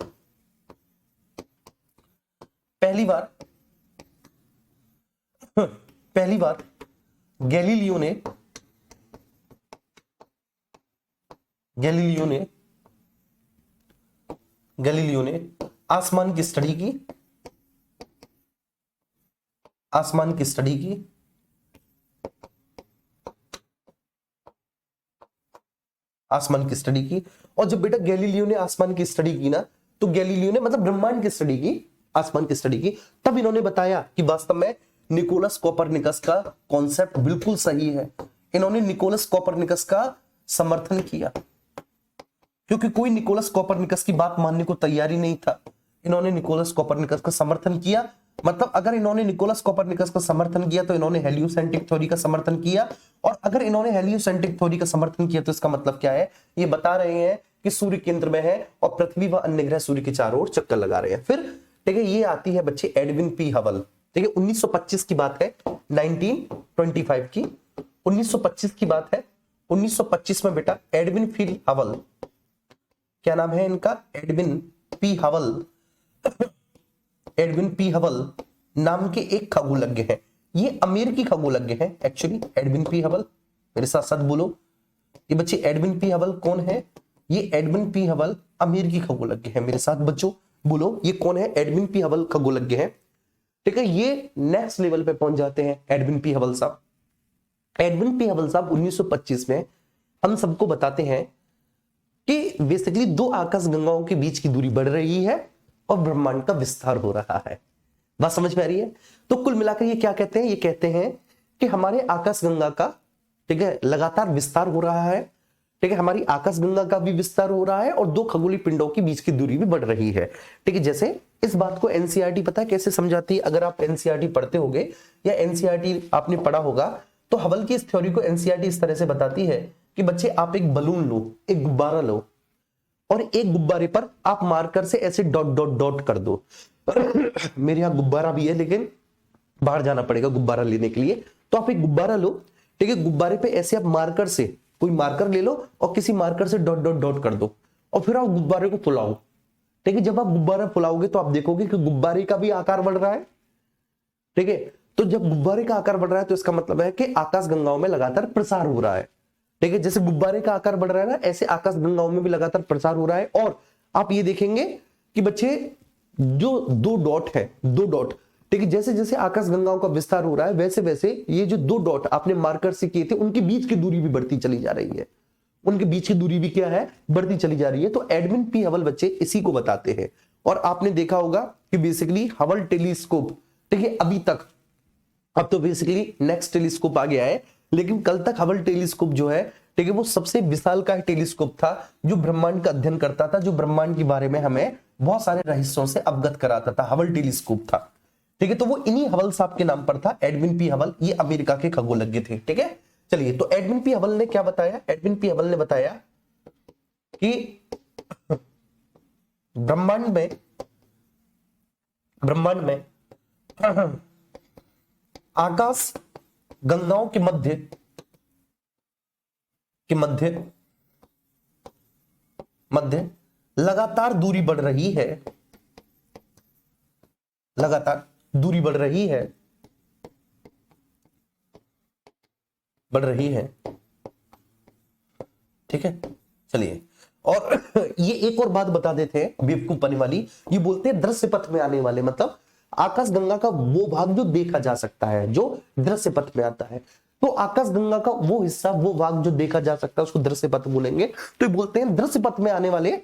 पहली बार गैलीलियो ने गैलीलियो ने आसमान की स्टडी की, आसमान की स्टडी की, आसमान की स्टडी की। और जब बेटा गैलीलियो ने आसमान की स्टडी की ना, तो गैलीलियो ने मतलब ब्रह्मांड की स्टडी की, आसमान की स्टडी की, तब इन्होंने बताया कि वास्तव में निकोलस कोपरनिकस का कॉन्सेप्ट बिल्कुल सही है। इन्होंने निकोलस कोपरनिकस का समर्थन किया, क्योंकि कोई निकोलस कोपरनिकस की बात मानने को तैयारी नहीं था। इन्होंने निकोलस कोपरनिकस का समर्थन किया। मतलब अगर इन्होंने निकोलस कोपरनिकस का समर्थन किया तो इन्होंने हेलियोसेंट्रिक थ्योरी का समर्थन किया, और अगर इन्होंने हेलियोसेंट्रिक थ्योरी का समर्थन किया तो इसका मतलब क्या है, ये बता रहे हैं कि सूर्य केंद्र में है और पृथ्वी व अन्य ग्रह सूर्य के चारों ओर चक्कर लगा रहे हैं। फिर ठीक है, ये आती है बच्चे एडविन पी हबल। ठीक है, 1925 की बात है, 1925 की, 1925 की बात है। 1925 में बेटा एडविन पी हबल, क्या नाम है इनका, Edwin P Hubble, Edwin P Hubble नाम के एक खगोलज्ञ हैं। ये अमेरिकी खगोलज्ञ हैं एक्चुअली, एडविन पी हबल। मेरे साथ साथ बोलो, ये बच्चे एडविन पी हबल कौन है, ये एडविन पी हबल अमेरिकी खगोलज्ञ है। मेरे साथ बच्चों बोलो, ये कौन है, एडविन पी हबल खगोलज्ञ है। ठीक है, ये नेक्स्ट लेवल पे पहुंच जाते हैं एडविन पी हबल साहब। एडविन पी हबल साहब 1925 में हम सबको बताते हैं कि बेसिकली दो आकाश गंगाओं के बीच की दूरी बढ़ रही है और ब्रह्मांड का विस्तार हो रहा है। बात समझ में आ रही है? तो कुल मिलाकर ये क्या कहते हैं, ये कहते हैं कि हमारे आकाश गंगा का, ठीक है, लगातार विस्तार हो रहा है। ठीक है, हमारी आकाश गंगा का भी विस्तार हो रहा है और दो खगोलीय पिंडों के बीच की दूरी भी बढ़ रही है। ठीक है, जैसे इस बात को एनसीईआरटी पता है कैसे समझाती है? अगर आप एनसीईआरटी पढ़ते होगे या एनसीईआरटी आपने पढ़ा होगा, तो हबल की इस थ्योरी को एनसीईआरटी इस तरह से बताती है कि बच्चे आप एक बलून लो, एक गुब्बारा लो, और एक गुब्बारे पर आप मार्कर से ऐसे डॉट डॉट डॉट कर दो। मेरे यहाँ गुब्बारा भी है, लेकिन बाहर जाना पड़ेगा गुब्बारा लेने के लिए। तो आप एक गुब्बारा लो, ठीक है, गुब्बारे पे ऐसे आप मार्कर से, कोई मार्कर ले लो और किसी मार्कर से डॉट डॉट डॉट कर दो, और फिर आप गुब्बारे को फुलाओ। ठीक है, जब आप गुब्बारा फुलाओगे तो आप देखोगे कि गुब्बारे का भी आकार बढ़ रहा है। ठीक है, तो जब गुब्बारे का आकार बढ़ रहा है तो इसका मतलब है कि आकाश गंगाओं में लगातार प्रसार हो रहा है। ठीक है, जैसे गुब्बारे का आकार बढ़ रहा है ना, ऐसे आकाश गंगाओं में भी लगातार प्रसार हो रहा है। और आप ये देखेंगे कि बच्चे जो दो डॉट है, दो डॉट, ठीक है, जैसे जैसे आकाश गंगाओं का विस्तार हो रहा है वैसे वैसे ये जो दो डॉट आपने मार्कर से किए थे उनके बीच की दूरी भी बढ़ती चली जा रही है। उनके बीच की दूरी भी क्या है, बढ़ती चली जा रही है। तो एडविन पी हबल बच्चे इसी को बताते हैं। और आपने देखा होगा कि बेसिकली हबल टेलीस्कोप, ठीक है, अभी तक, अब तो बेसिकली नेक्स्ट टेलीस्कोप आ गया है, लेकिन कल तक हबल टेलीस्कोप जो है, ठीक है, वो सबसे विशालकाय टेलीस्कोप था जो ब्रह्मांड का अध्ययन करता था, जो ब्रह्मांड के बारे में हमें बहुत सारे रहस्यों से अवगत कराता था, हबल टेलीस्कोप था। ठीक है, तो वो इन्हीं हबल साहब के नाम पर था, एडविन पी हबल। ये अमेरिका के खगोलज्ञ थे। ठीक है, चलिए, तो एडविन पी हबल ने क्या बताया, एडविन पी हबल ने बताया कि ब्रह्मांड में आकाश गंगाओं के मध्य लगातार दूरी बढ़ रही है, लगातार दूरी बढ़ रही है, ठीक है, चलिए। और ये एक और बात बता देते हैं बेवकूफ बनने वाली, ये बोलते हैं दृश्य पथ में आने वाले, मतलब आकाश गंगा का वो भाग जो देखा जा सकता है, जो दृश्य पथ में आता है। तो आकाश गंगा का वो हिस्सा, वो भाग जो देखा जा सकता है उसको दृश्य पथ बोलेंगे। तो ये बोलते हैं दृश्य पथ में आने वाले,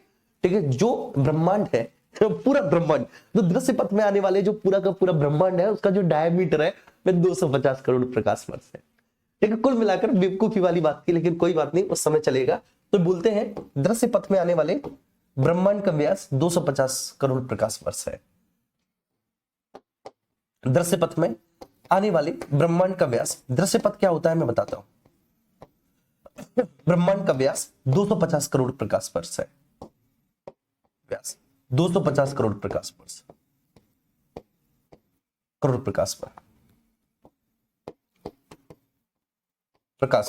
ठीक है, जो ब्रह्मांड है, पूरा ब्रह्मांड, जो दृश्य पथ में आने वाले जो पूरा का पूरा ब्रह्मांड है, उसका जो डायमीटर है वह 250 करोड़ प्रकाश वर्ष है। ठीक है, कुल मिलाकर बेवकूफी वाली बात थी, लेकिन कोई बात नहीं, उस समय चलेगा। तो बोलते हैं दृश्य पथ में आने वाले ब्रह्मांड का व्यास 250 करोड़ प्रकाश वर्ष है। दृश्य पथ में आने वाले ब्रह्मांड का व्यास, दृश्य पथ क्या होता है मैं बताता हूं। ब्रह्मांड का व्यास 250 करोड़ प्रकाश वर्ष है। व्यास 250 करोड़ प्रकाश वर्ष, करोड़ प्रकाश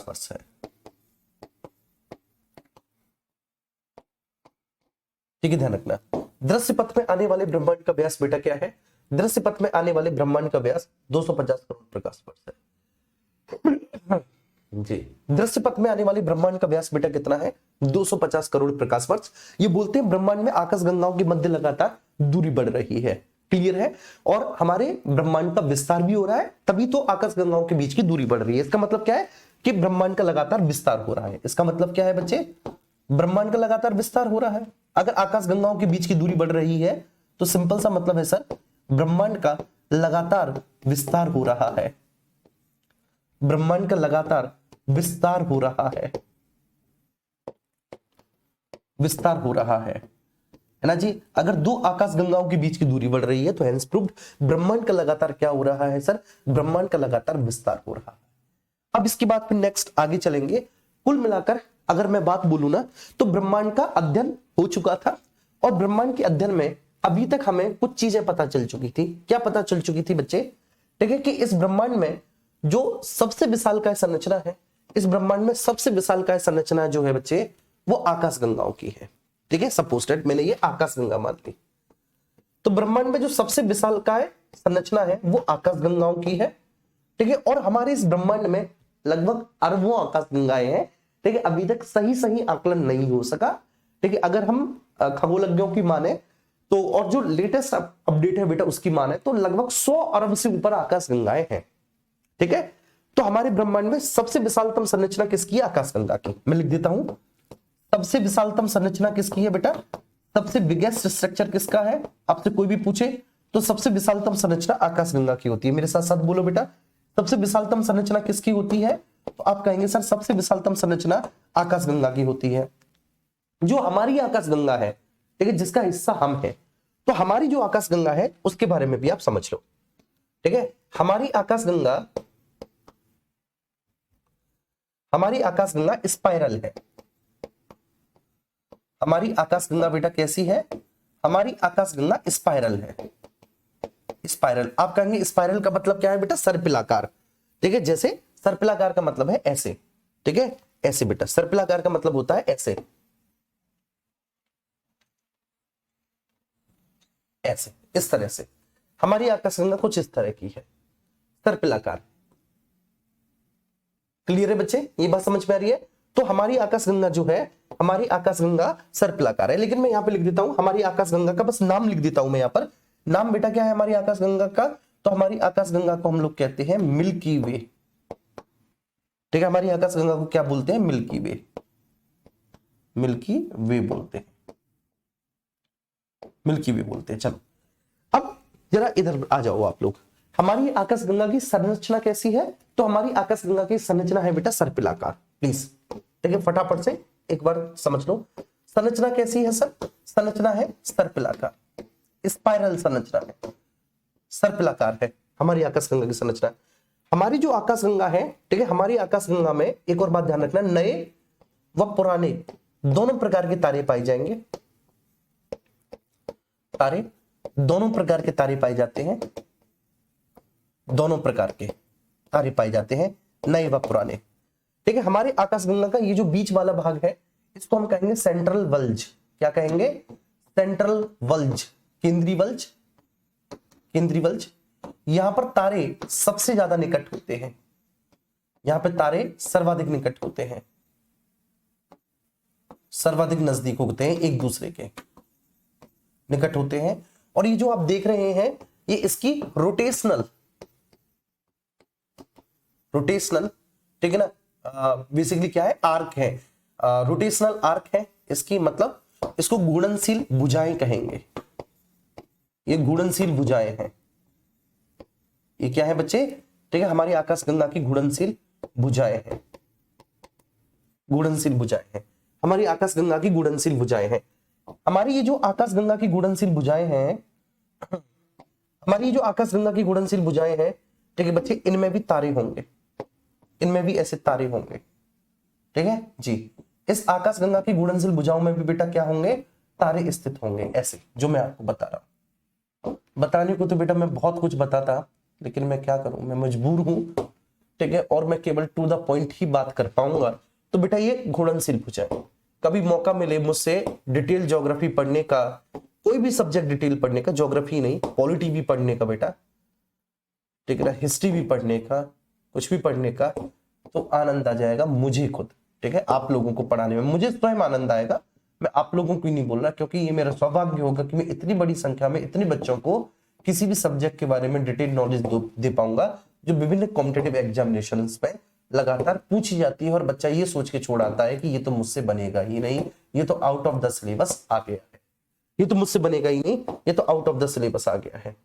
वर्ष है। ठीक है, ध्यान रखना, दृश्य पथ में आने वाले ब्रह्मांड का व्यास बेटा क्या है, दृश्य पथ में आने वाले ब्रह्मांड का व्यास 250 करोड़ प्रकाश वर्ष है। जी, दृश्य पथ में आने वाली ब्रह्मांड का व्यास बेटा कितना है? 250 करोड़ प्रकाश वर्ष। ये बोलते हैं ब्रह्मांड में आकाश गंगाओं के मध्य लगातार दूरी बढ़ रही है। क्लियर है? और हमारे ब्रह्मांड का विस्तार भी हो रहा है, तभी तो आकाश गंगाओं के बीच की दूरी बढ़ रही है। इसका मतलब क्या है कि ब्रह्मांड का लगातार विस्तार हो रहा है। इसका मतलब क्या है बच्चे? ब्रह्मांड का लगातार विस्तार हो रहा है। अगर आकाश गंगाओं के बीच की दूरी बढ़ रही है तो सिंपल सा मतलब है सर, ब्रह्मांड का लगातार विस्तार हो रहा है। ब्रह्मांड का लगातार विस्तार हो रहा है, विस्तार हो रहा है ना जी। अगर दो आकाश गंगाओं के बीच की दूरी बढ़ रही है तो हेंस प्रूव्ड ब्रह्मांड का लगातार क्या हो रहा है सर? ब्रह्मांड का लगातार विस्तार हो रहा है। अब इसके बाद फिर नेक्स्ट आगे चलेंगे। कुल मिलाकर अगर मैं बात बोलूं ना तो ब्रह्मांड का अध्ययन हो चुका था, और ब्रह्मांड के अध्ययन में अभी तक हमें कुछ चीजें पता चल चुकी थी। क्या पता चल चुकी थी बच्चे? ठीक है कि इस ब्रह्मांड में जो सबसे विशालकाय संरचना है, इस ब्रह्मांड में सबसे विशालकाय संरचना जो है बच्चे वो आकाश गंगाओं की है। ठीक है, सपोज दैट मैंने ये आकाश गंगा मान ली, तो ब्रह्मांड में जो सबसे विशालकाय संरचना है वो आकाश गंगाओं की है। ठीक है, और हमारे इस ब्रह्मांड में लगभग अरबों आकाश गंगाएं हैं। ठीक है, अभी तक सही आकलन नहीं हो सका। ठीक है, अगर हम खगोलज्ञों की माने तो, और जो लेटेस्ट अपडेट है बेटा उसकी माने तो लगभग 100 अरब से ऊपर आकाश गंगाएं हैं। ठीक है, तो हमारे ब्रह्मांड में सबसे विशालतम संरचना किसकी है? आकाश गंगा की। मैं लिख देता हूं, सबसे विशालतम संरचना किसकी है बेटा? सबसे बिगेस्ट स्ट्रक्चर किसका है? आपसे कोई भी पूछे तो सबसे विशालतम संरचना आकाश गंगा की होती है। मेरे साथ साथ बोलो बेटा, सबसे विशालतम संरचना किसकी होती है? तो आप कहेंगे सर सबसे विशालतम संरचना आकाश गंगा की होती है। जो हमारी आकाश गंगा है, ठीक है, जिसका हिस्सा हम है, तो हमारी जो आकाश गंगा है उसके बारे में भी आप समझ लो। ठीक है, हमारी आकाश गंगा स्पाइरल है। हमारी आकाश गंगा बेटा कैसी है? हमारी आकाश गंगा स्पाइरल है। स्पाइरल, आप कहेंगे स्पाइरल का मतलब क्या है बेटा? सर्पिलाकार। ठीक है, जैसे सर्पिलाकार का मतलब है ऐसे। ठीक है, ऐसे बेटा, सर्पिलाकार का मतलब होता है ऐसे, ऐसे, इस तरह से। हमारी आकाश गंगा कुछ इस तरह की है, सर्पिलाकार। क्लियर है बच्चे? ये बात समझ में आ रही है? तो हमारी आकाश गंगा जो है, हमारी आकाश गंगा सर्पिलाकार है। लेकिन मैं यहां पे लिख देता हूं हमारी आकाश गंगा का, बस नाम लिख देता हूं मैं यहां पर। नाम बेटा क्या है हमारी आकाश गंगा का? तो हमारी आकाश गंगा को हम लोग कहते हैं मिल्की वे। ठीक है, हमारी आकाश गंगा को क्या बोलते हैं? मिल्की वे। मिल्की वे बोलते हैं, मिल्की वे बोलते हैं। चलो अब जरा इधर आ जाओ आप लोग। हमारी आकाश गंगा की संरचना कैसी है? तो हमारी आकाश गंगा की संरचना है बेटा सर्पिलाकार। प्लीज ठीक है, फटाफट से एक बार समझ लो संरचना कैसी है सर? संरचना है सर्पिलाकार, स्पाइरल संरचना है, सर्पिलाकार है हमारी आकाश गंगा की संरचना। हमारी जो आकाश गंगा है, ठीक है, हमारी आकाश गंगा में एक और बात ध्यान रखना, नए व पुराने दोनों प्रकार के तारे पाए जाएंगे। तारे, दोनों प्रकार के तारे पाए जाते हैं, दोनों प्रकार के तारे पाए जाते हैं, नए व पुराने। ठीक है, हमारे आकाश गंगा का ये जो बीच वाला भाग है इसको हम कहेंगे सेंट्रल वल्ज। क्या कहेंगे? सेंट्रल वल्ज, केंद्रीय वल्ज, केंद्रीय वल्ज। यहां पर तारे सबसे ज्यादा निकट होते हैं, यहां पे तारे सर्वाधिक निकट होते हैं, सर्वाधिक नजदीक होते हैं, एक दूसरे के निकट होते हैं। और ये जो आप देख रहे हैं ये इसकी रोटेशनल, ठीक है ना, बेसिकली क्या है? आर्क है, रोटेशनल आर्क है इसकी, मतलब इसको घूर्णनशील भुजाएं कहेंगे। ये घूर्णनशील भुजाएं हैं। ये क्या है बच्चे? ठीक है, हमारी आकाश गंगा की घूर्णनशील भुजाएं हैं, घूर्णनशील भुजाएं हैं, हमारी आकाश गंगा की घूर्णनशील भुजाएं हैं। हमारी ये जो आकाश गंगा की घूर्णनशील भुजाएं हैं, हमारी जो आकाश गंगा की घूर्णनशील भुजाएं हैं, ठीक है बच्चे, इनमें भी तारे होंगे, इनमें भी ऐसे तारे होंगे। ठीक है जी, इस आकाश गंगा की घूर्णनशील भुजाओं में भी बेटा क्या होंगे? तारे स्थित होंगे, ऐसे जो मैं आपको बता रहा हूं। बताने को तो बेटा मैं बहुत कुछ बताता, लेकिन मैं क्या करूं, मैं मजबूर हूं। ठीक है, और मैं केवल टू द पॉइंट ही बात कर पाऊंगा। तो बेटा ये घूर्णनशील भुजाएं, कभी मौका मिले मुझसे डिटेल ज्योग्राफी पढ़ने का, कोई भी सब्जेक्ट डिटेल पढ़ने का, ज्योग्राफी नहीं पॉलिटी भी पढ़ने का बेटा, ठीक है ना, हिस्ट्री भी पढ़ने का, कुछ भी पढ़ने का, तो आनंद आ जाएगा मुझे खुद, ठीक है, आप लोगों को पढ़ाने में मुझे स्वयं आनंद आएगा। मैं आप लोगों को ही नहीं बोल रहा, क्योंकि ये मेरा सौभाग्य होगा कि मैं इतनी बड़ी संख्या में इतने बच्चों को किसी भी सब्जेक्ट के बारे में डिटेल नॉलेज दे पाऊंगा जो विभिन्न कॉम्पिटिटिव एग्जामिनेशंस में लगातार पूछी जाती है, और बच्चा ये सोच के छोड़ आता है कि ये तो मुझसे बनेगा ही नहीं, ये तो आउट ऑफ द सिलेबस आ गया है, ये तो मुझसे बनेगा ही नहीं, ये तो आउट ऑफ द सिलेबस आ गया है।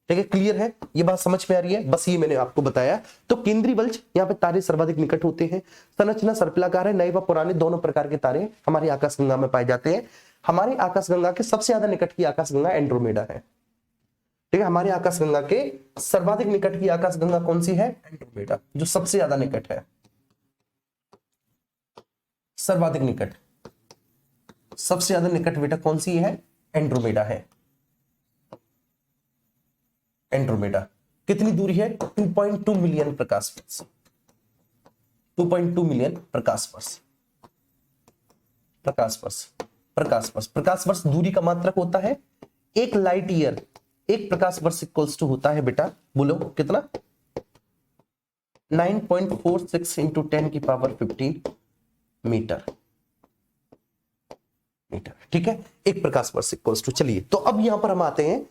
ठीक है, क्लियर है, ये बात समझ में आ रही है? बस ये मैंने आपको बताया। तो केंद्रीय वलय, यहाँ पे तारे सर्वाधिक निकट होते हैं, संरचना सर्पिलाकार है, नए व पुराने दोनों प्रकार के तारे हमारी आकाशगंगा में पाए जाते हैं। हमारी आकाशगंगा के सबसे ज्यादा निकट की आकाशगंगा एंड्रोमेडा है। ठीक है, हमारे आकाशगंगा के सर्वाधिक निकट की आकाशगंगा कौन सी है? एंड्रोमेडा, जो सबसे ज्यादा निकट है, सर्वाधिक निकट, सबसे ज्यादा निकट बेटा कौन सी है? एंड्रोमेडा है। एंड्रोमेडा कितनी दूरी है? 2.2 मिलियन प्रकाश वर्ष, 2.2 मिलियन प्रकाश वर्ष, प्रकाश वर्ष, प्रकाश वर्ष, प्रकाश वर्ष दूरी का मात्रक होता है। एक लाइट ईयर, एक प्रकाश वर्ष इक्वल्स टू होता है बेटा, बोलो कितना? 9.46 इंटू 10 की पावर 15 मीटर, मीटर। ठीक है, एक प्रकाश वर्ष इक्वल्स टू। चलिए, तो अब यहां पर हम आते हैं,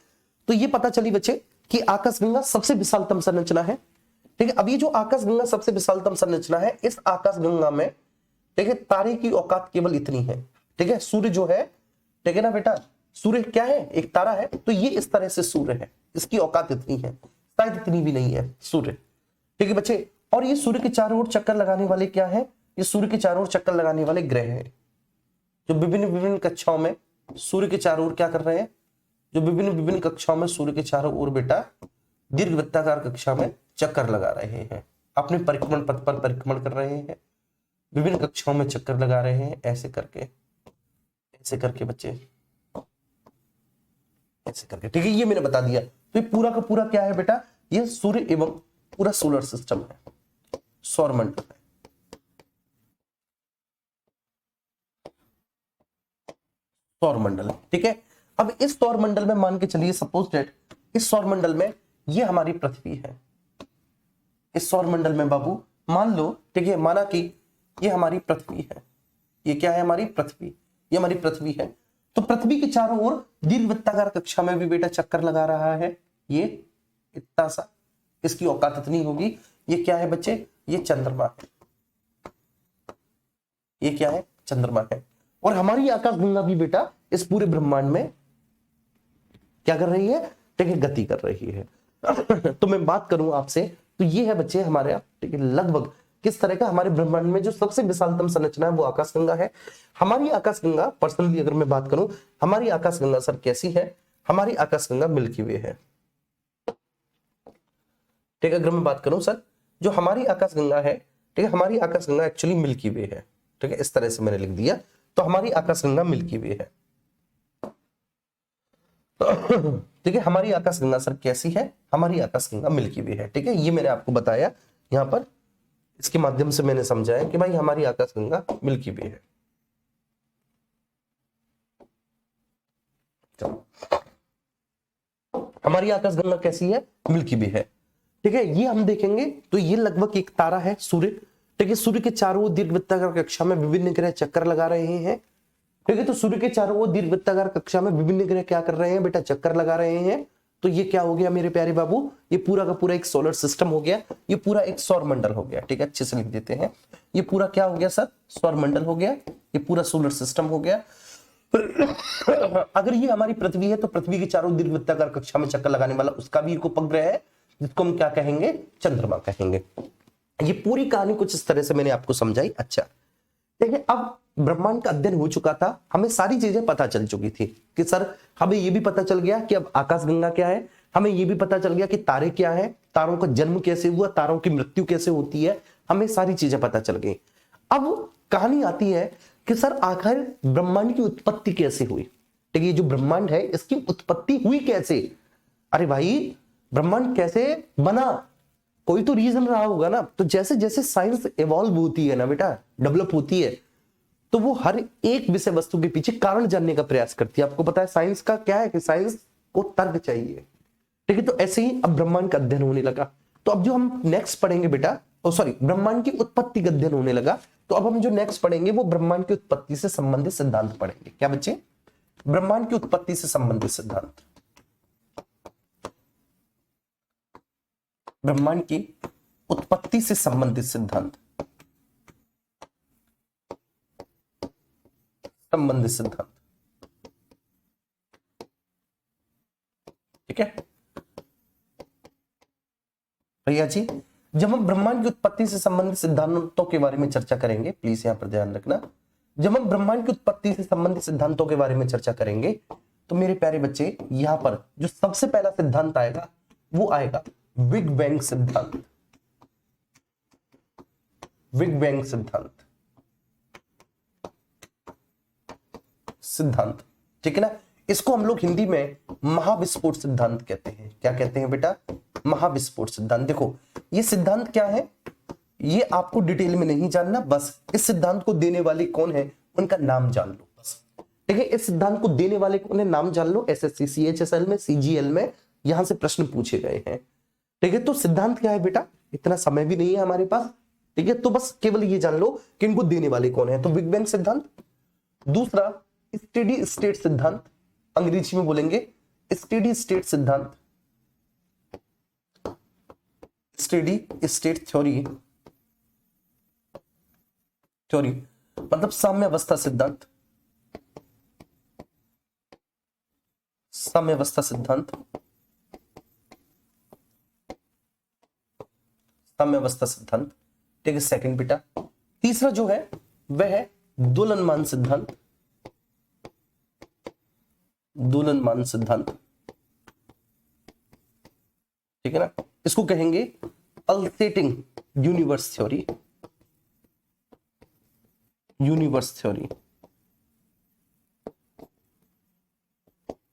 तो ये पता चली बच्चे कि आकाशगंगा सबसे विशालतम संरचना है। ठीक है, अब ये जो आकाशगंगा सबसे विशालतम संरचना है, इस आकाशगंगा में ठीक है तारे की औकात केवल इतनी है। ठीक है, सूर्य जो है, ठीक है ना बेटा, सूर्य क्या है? एक तारा है, तो ये इस तरह से सूर्य है, इसकी औकात इतनी है, शायद इतनी भी नहीं है सूर्य। ठीक है बच्चे, और ये सूर्य के चारों ओर चक्कर लगाने वाले क्या है? ये सूर्य के चारों ओर चक्कर लगाने वाले ग्रह हैं, जो विभिन्न विभिन्न कक्षाओं में सूर्य के चारों ओर क्या कर रहे हैं? जो विभिन्न विभिन्न कक्षाओं में सूर्य के चारों ओर बेटा दीर्घवृत्ताकार कक्षा में चक्कर लगा रहे हैं, अपने परिक्रमण पथ पर परिक्रमण कर रहे हैं, विभिन्न कक्षाओं में चक्कर लगा रहे हैं, ऐसे करके बच्चे, ऐसे करके। ठीक है, ये मैंने बता दिया। तो ये पूरा का पूरा क्या है बेटा? ये सूर्य एवं पूरा सोलर सिस्टम है, सौरमंडल है। सौरमंडल, ठीक है। अब इस सौरमंडल में मान के चलिए, सपोज दैट इस सौरमंडल में ये हमारी पृथ्वी है। इस सौरमंडल में बाबू मान लो, ठीक है, माना कि ये हमारी पृथ्वी है। ये क्या है? हमारी पृथ्वी, ये हमारी पृथ्वी है। तो पृथ्वी के चारों ओर दीर्घवृत्ताकार कक्षा में भी बेटा चक्कर लगा रहा है, ये इतना सा, इसकी औकात इतनी होगी। ये क्या है बच्चे? ये चंद्रमा है। ये क्या है? चंद्रमा है। और हमारी आकाशगंगा भी बेटा इस पूरे ब्रह्मांड में क्या कर रही है? ठीक है, गति कर रही है। तो मैं बात करूं आपसे, तो ये है बच्चे हमारे, ठीक है, लगभग किस तरह का हमारे ब्रह्मांड में जो सबसे विशालतम संरचना है वो आकाशगंगा है। हमारी आकाशगंगा, पर्सनली अगर मैं बात करूं, हमारी आकाशगंगा सर कैसी है? हमारी आकाशगंगा मिल्की वे है। ठीक है, अगर मैं बात करूं सर, जो हमारी आकाशगंगा है, ठीक है, हमारी आकाशगंगा एक्चुअली मिल्की वे है। ठीक है, इस तरह से मैंने लिख दिया। तो हमारी आकाशगंगा मिल्की वे है। ठीक है, हमारी आकाशगंगा सर कैसी है? हमारी आकाशगंगा मिल्की वे है। ठीक है, ये मैंने आपको बताया यहां पर, इसके माध्यम से मैंने समझाया कि भाई हमारी आकाशगंगा मिल्की वे है। हमारी आकाशगंगा कैसी है? मिल्की वे है। ठीक है, ये हम देखेंगे तो ये लगभग एक तारा है, सूर्य। ठीक है, सूर्य के चारों ओर दीर्घवृत्ताकार कक्षा में विभिन्न ग्रह चक्कर लगा रहे हैं। ठीक है, तो सूर्य के चारों ओर दीर्घवृत्ताकार कक्षा में विभिन्न ग्रह क्या कर रहे हैं बेटा? चक्कर लगा रहे हैं। तो ये क्या हो गया मेरे प्यारे बाबू? ये पूरा का पूरा एक सोलर सिस्टम हो गया, ये पूरा एक सौरमंडल हो गया। ठीक है, अच्छे से लिख देते हैं। ये पूरा क्या हो गया सर? सौरमंडल हो गया, ये पूरा सोलर सिस्टम हो गया। अगर ये हमारी पृथ्वी है, तो पृथ्वी के चारों दीर्घवृत्ताकार कक्षा में चक्कर लगाने वाला उसका भी एक उपग्रह है, जिसको हम क्या कहेंगे? चंद्रमा कहेंगे। ये पूरी कहानी कुछ इस तरह से मैंने आपको समझाई। अच्छा, देखिए, अब ब्रह्मांड का अध्ययन हो चुका था, हमें सारी चीजें पता चल चुकी थी कि सर हमें ये भी पता चल गया कि अब आकाशगंगा क्या है, हमें ये भी पता चल गया कि तारे क्या है, तारों का जन्म कैसे हुआ, तारों की मृत्यु कैसे होती है, हमें सारी चीजें पता चल गई। अब कहानी आती है कि सर आखिर ब्रह्मांड की उत्पत्ति कैसे हुई? ठीक है, ये जो ब्रह्मांड है इसकी उत्पत्ति हुई कैसे? अरे भाई, ब्रह्मांड कैसे बना? कोई तो रीजन रहा होगा ना। तो जैसे जैसे साइंस इवॉल्व होती है ना बेटा, डेवलप होती है, तो वो हर एक विषय वस्तु के पीछे कारण जानने का प्रयास करती है। आपको पता है साइंस का क्या है कि साइंस को तर्क चाहिए। ठीक है, तो ऐसे ही अब ब्रह्मांड का अध्ययन होने लगा। तो अब जो हम नेक्स्ट पढ़ेंगे बेटा, सॉरी, ब्रह्मांड की उत्पत्ति का अध्ययन होने लगा। तो अब हम जो नेक्स्ट पढ़ेंगे वो ब्रह्मांड की उत्पत्ति से संबंधित सिद्धांत पढ़ेंगे। क्या बच्चे? ब्रह्मांड की उत्पत्ति से संबंधित सिद्धांत। ब्रह्मांड की उत्पत्ति से संबंधित सिद्धांत, संबंधित सिद्धांत। ठीक है भैया जी, जब हम ब्रह्मांड की उत्पत्ति से संबंधित सिद्धांतों के बारे में चर्चा करेंगे, प्लीज यहां पर ध्यान रखना, जब हम ब्रह्मांड की उत्पत्ति से संबंधित सिद्धांतों के बारे में चर्चा करेंगे तो मेरे प्यारे बच्चे यहां पर जो सबसे पहला सिद्धांत आएगा वो आएगा बिग बैंग सिद्धांत। बिग बैंग सिद्धांत, सिद्धांत, ठीक है ना। इसको हम लोग हिंदी में महाविस्फोट सिद्धांत कहते हैं। क्या कहते हैं बेटा? महाविस्फोट सिद्धांत। देखो ये सिद्धांत क्या है, ये आपको डिटेल में नहीं जानना, बस इस सिद्धांत को देने वाले कौन है उनका नाम जान लो बस। ठीक है, इस सिद्धांत को देने वाले कौन है नाम जान लो। एसएससी, सीएचएसएल में, सीजीएल में यहां से प्रश्न पूछे गए हैं। ठीक है, तो सिद्धांत क्या है बेटा, इतना समय भी नहीं है हमारे पास। ठीक है, तो बस केवल ये जान लो कि इनको देने वाले कौन है। तो बिग बैंग सिद्धांत। दूसरा स्टेडी स्टेट सिद्धांत, अंग्रेजी में बोलेंगे स्टेडी स्टेट सिद्धांत, स्टेडी स्टेट थ्योरी, थ्योरी मतलब साम्यावस्था सिद्धांत, साम्यावस्था सिद्धांत, साम्यावस्था सिद्धांत। ठीक है, सेकंड बेटा। तीसरा जो है वह है दोलनमान सिद्धांत, दोलनमान सिद्धांत। ठीक है ना, इसको कहेंगे pulsating universe theory, universe theory,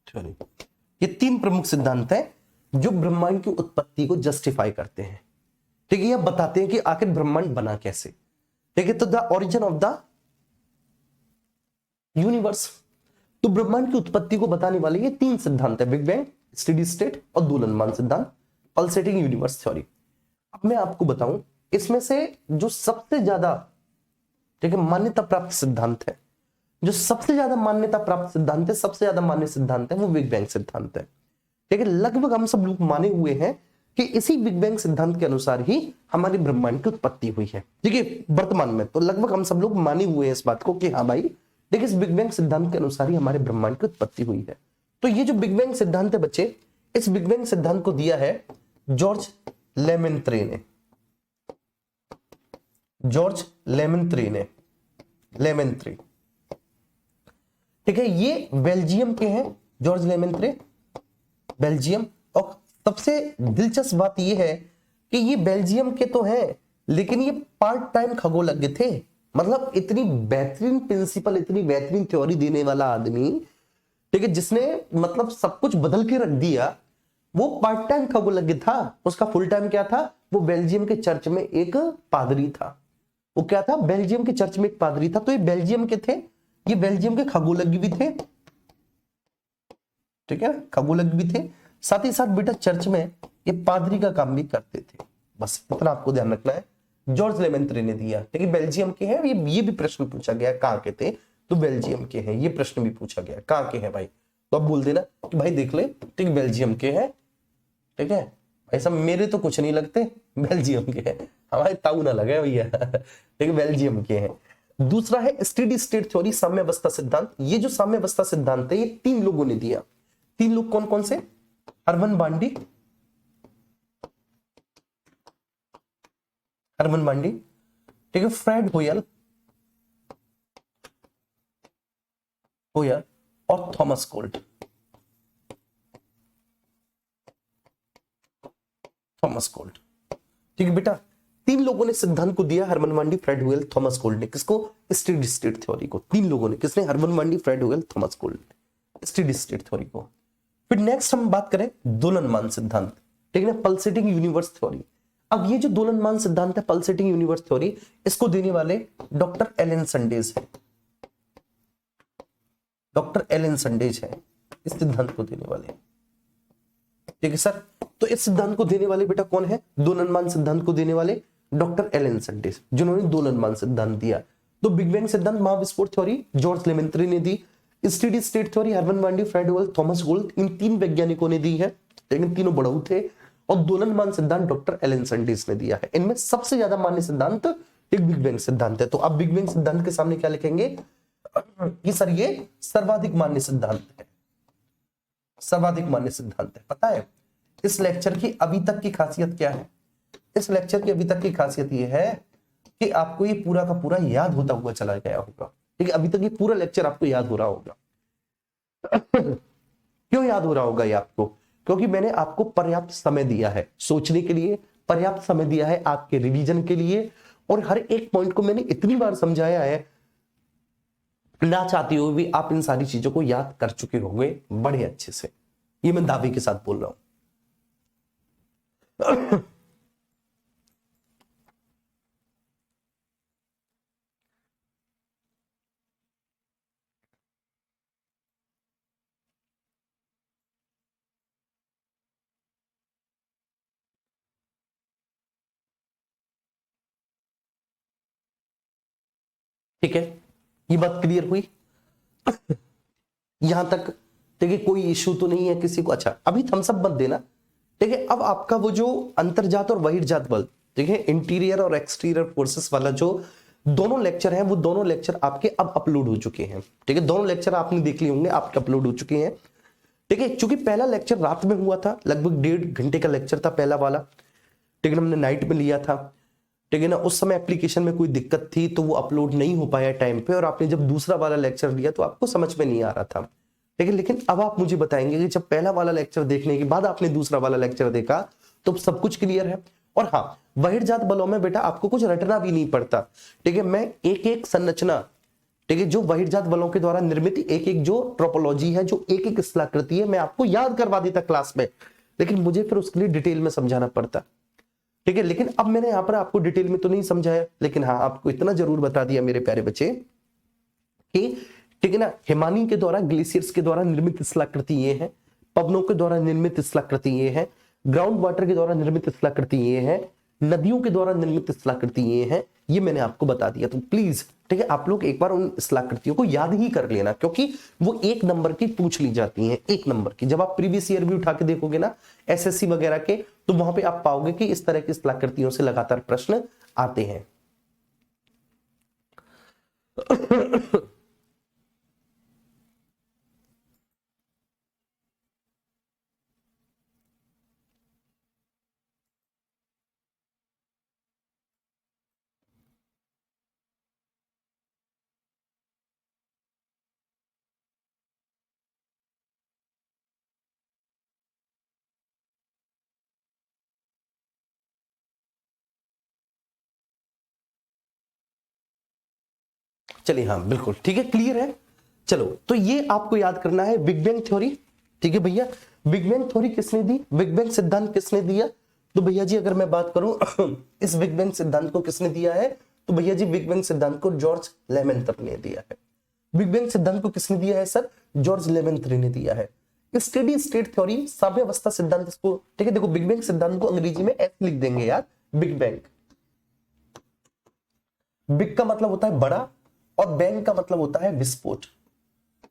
theory. ये तीन प्रमुख सिद्धांत हैं जो ब्रह्मांड की उत्पत्ति को जस्टिफाई करते हैं। ठीक है, ये बताते हैं कि आखिर ब्रह्मांड बना कैसे। ठीक है, तो the origin of the universe, तो ब्रह्मांड की उत्पत्ति को बताने वाले ये तीन सिद्धांत है, बिग बैंग, स्टेडी स्टेट और दोलनमान सिद्धांत, पल्सेटिंग यूनिवर्स थ्योरी। अब मैं आपको बताऊं इसमें से जो सबसे ज्यादा, ठीक है, मान्यता प्राप्त सिद्धांत है, जो सबसे ज्यादा मान्यता प्राप्त सिद्धांत है, सबसे ज्यादा मान्य सिद्धांत है वो बिग बैंग सिद्धांत है। ठीक है, लगभग हम सब लोग माने हुए हैं कि इसी बिग बैंग सिद्धांत के अनुसार ही हमारे ब्रह्मांड की उत्पत्ति हुई है। ठीक है, वर्तमान में तो लगभग हम सब लोग माने हुए हैं इस बात को कि हाँ भाई देखिए इस बिग बैंग सिद्धांत के अनुसार ही हमारे ब्रह्मांड की उत्पत्ति हुई है। तो ये जो बिग बैंग सिद्धांत है बच्चे, इस बिग बैंग सिद्धांत को दिया है जॉर्ज लेमेंत्रे ने, जॉर्ज लेमेंत्रे ने, लेमेंत्रे। ठीक है, ये बेल्जियम के हैं जॉर्ज लेमेंत्रे, बेल्जियम। और सबसे दिलचस्प बात ये है कि ये बेल्जियम के तो हैं लेकिन ये पार्ट टाइम खगोलज्ञ थे। मतलब इतनी बेहतरीन प्रिंसिपल, इतनी बेहतरीन थ्योरी देने वाला आदमी, ठीक है, जिसने मतलब सब कुछ बदल के रख दिया, वो पार्ट टाइम खगोलज्ञ था। उसका फुल टाइम क्या था? वो बेल्जियम के चर्च में एक पादरी था। वो क्या था? बेल्जियम के चर्च में एक पादरी था। तो ये बेल्जियम के थे, ये बेल्जियम के खगोलज्ञ भी थे। ठीक है, खगोलज्ञ भी थे, साथ ही साथ बेटा चर्च में ये पादरी का काम भी करते थे। बस इतना आपको ध्यान रखना है। जॉर्ज लेमेंत्रे ने दिया। ठीक है, बेल्जियम के हैं। ये भी प्रश्न पूछा गया कहाँ के थे, तो बेल्जियम के हैं। ये प्रश्न भी पूछा गया कहाँ के हैं भाई, तो अब बोल देना कि भाई देख ले, ठीक, बेल्जियम के हैं। ठीक है, ऐसा मेरे तो कुछ नहीं लगते, बेल्जियम के हैं, हमारे ताऊ ना लगे भैया। ठीक है, बेल्जियम के हैं। दूसरा है स्टेडी स्टेट थ्योरी, साम्यावस्था सिद्धांत। ये जो साम्यावस्था सिद्धांत है ये तीन लोगों ने दिया। तीन लोग कौन कौन से? हरमन बांडी, हरमन बांडी, ठीक है, फ्रेड होयल, होयल और थॉमस कोल्ट, थॉमस कोल्ट। ठीक है बेटा, तीन लोगों ने सिद्धांत को दिया, हरमन बांडी, फ्रेड होयल, थॉमस कोल्ट ने। किसको? स्टेडी स्टेट थ्योरी को। तीन लोगों ने, किसने? हरमन बांडी, फ्रेड होयल, थॉमस कोल्ट ने स्टेडी स्टेट थ्योरी को। फिर नेक्स्ट हम बात करें दोलनमान सिद्धांत। ठीक है ना, पल्सेटिंग यूनिवर्स थ्योरी। अब ये जो दोलनमान सिद्धांत है, पल्सेटिंग यूनिवर्स थ्योरी, इसको देने वाले डॉक्टर एलन संडेज है। डॉक्टर एलन संडेज है इस सिद्धांत को देने वाले। ठीक है सर, तो इस सिद्धांत को देने वाले बेटा कौन है? दोलनमान सिद्धांत को देने वाले डॉक्टर एलन सैंडिस, जिन्होंने दोलन मान सिद्धांत दिया। तो बिग बैंग सिद्धांत, महाविस्फोट थ्योरी जॉर्ज लेमेंत्री ने दी। स्टेडी स्टेट थ्योरी हरमन वान डी, फ्रेड होयल, थॉमस गोल्ड, इन 3 वैज्ञानिकों ने दी है, लेकिन तीनों बड़ऊ थे। और दोलनमान सिद्धांत डॉक्टर एलन सैंडिस ने दिया है। इनमें सबसे ज्यादा मान्य सिद्धांत एक बिग बैंग सिद्धांत है। तो अब बिग बैंग सिद्धांत के सामने क्या लिखेंगे कि सर ये सर्वाधिक मान्य सिद्धांत है, सर्वाधिक मान्य सिद्धांत है। पता है इस लेक्चर की अभी तक की खासियत क्या है? इस लेक्चर की अभी तक की खासियत ये है कि आपको ये पूरा का पूरा याद होता हुआ चला गया होगा। ठीक है, अभी तक ये पूरा लेक्चर आपको याद हो रहा होगा। क्यों याद हो रहा होगा ये आपको? क्योंकि मैंने आपको पर्याप्त समय दिया है सोचने के लिए, पर्याप्त समय दिया है आपके रिवीजन के लिए, और हर एक पॉइंट को मैंने इतनी बार समझाया है, ना चाहते हुए भी आप इन सारी चीजों को याद कर चुके होंगे बड़े अच्छे से। ये मैं दावे के साथ बोल रहा हूं। ठीक है, ये बात क्लियर हुई यहां तक? ठीक है, कोई इश्यू तो नहीं है किसी को? अच्छा, अभी थम्स अप मत देना। ठीक है, अब आपका वो जो अंतर्जात और बहिर्जात बल, ठीक है, इंटीरियर और एक्सटीरियर फोर्सेस वाला जो दोनों लेक्चर हैं, वो दोनों लेक्चर आपके अब अपलोड हो चुके हैं। ठीक है, दोनों लेक्चर आपने देख लिए होंगे, आपके अपलोड हो चुके हैं। ठीक है, क्योंकि पहला लेक्चर रात में हुआ था, लगभग 1.5 घंटे का लेक्चर था पहला वाला। ठीक है, हमने नाइट में लिया था। ठीक है ना, उस समय एप्लीकेशन में कोई दिक्कत थी तो वो अपलोड नहीं हो पाया टाइम पे, और आपने जब दूसरा वाला लेक्चर लिया तो आपको समझ में नहीं आ रहा था। ठीक है, लेकिन अब आप मुझे बताएंगे कि जब पहला वाला लेक्चर देखने के बाद आपने दूसरा वाला लेक्चर देखा तो सब कुछ क्लियर है। और हाँ, बहिर्जात बलों में बेटा आपको कुछ रटना भी नहीं पड़ता। ठीक है, मैं एक एक संरचना, ठीक है, जो बहिर्जात बलों के द्वारा निर्मित एक एक जो ट्रोपोलॉजी है, जो एक एक स्थलाकृति है, मैं आपको याद करवा देता क्लास में, लेकिन मुझे फिर उसके लिए डिटेल में समझाना पड़ता। ठीक है, लेकिन अब मैंने यहां पर आपको डिटेल में तो नहीं समझाया, लेकिन हाँ आपको इतना जरूर बता दिया मेरे प्यारे बच्चे कि ठीक है ना, हिमानी के द्वारा, ग्लेशियर्स के द्वारा निर्मित स्थलाकृति ये है, पवनों के द्वारा निर्मित स्थलाकृति ये है, ग्राउंड वाटर के द्वारा निर्मित स्थलाकृति ये है, नदियों के द्वारा निर्मित स्थलाकृति ये है। ये मैंने आपको बता दिया। तो प्लीज ठीक है, आप लोग एक बार उन स्थलाकृतियों को याद ही कर लेना, क्योंकि वो 1 नंबर की पूछ ली जाती हैं, 1 नंबर की। जब आप प्रीवियस ईयर भी उठा के देखोगे ना एसएससी वगैरह के, तो वहां पे आप पाओगे कि इस तरह की स्थलाकृतियों से लगातार प्रश्न आते हैं। चलिए, हाँ बिल्कुल ठीक है, क्लियर है। चलो, तो ये आपको याद करना है बिग बैंग थ्योरी। ठीक है भैया, बिग बैंग थ्योरी किसने दी, बिग बैंग सिद्धांत किसने दिया? तो भैया जी अगर मैं बात करूं इस बिग बैंग सिद्धांत को किसने दिया है, तो भैया जी बिग बैंग सिद्धांत को जॉर्ज लेमेंत्र ने दिया है। बिग बैंग सिद्धांत को किसने दिया है सर? जॉर्ज लेमेंत्र ने दिया है। स्टेडी स्टेट थ्योरी, साम्यावस्था सिद्धांत, इसको ठीक है, देखो बिग बैंग सिद्धांत को अंग्रेजी में ऐसे लिख देंगे यार, बिग बैंग। बिग का मतलब होता है बड़ा और बैंग का मतलब होता है विस्फोट,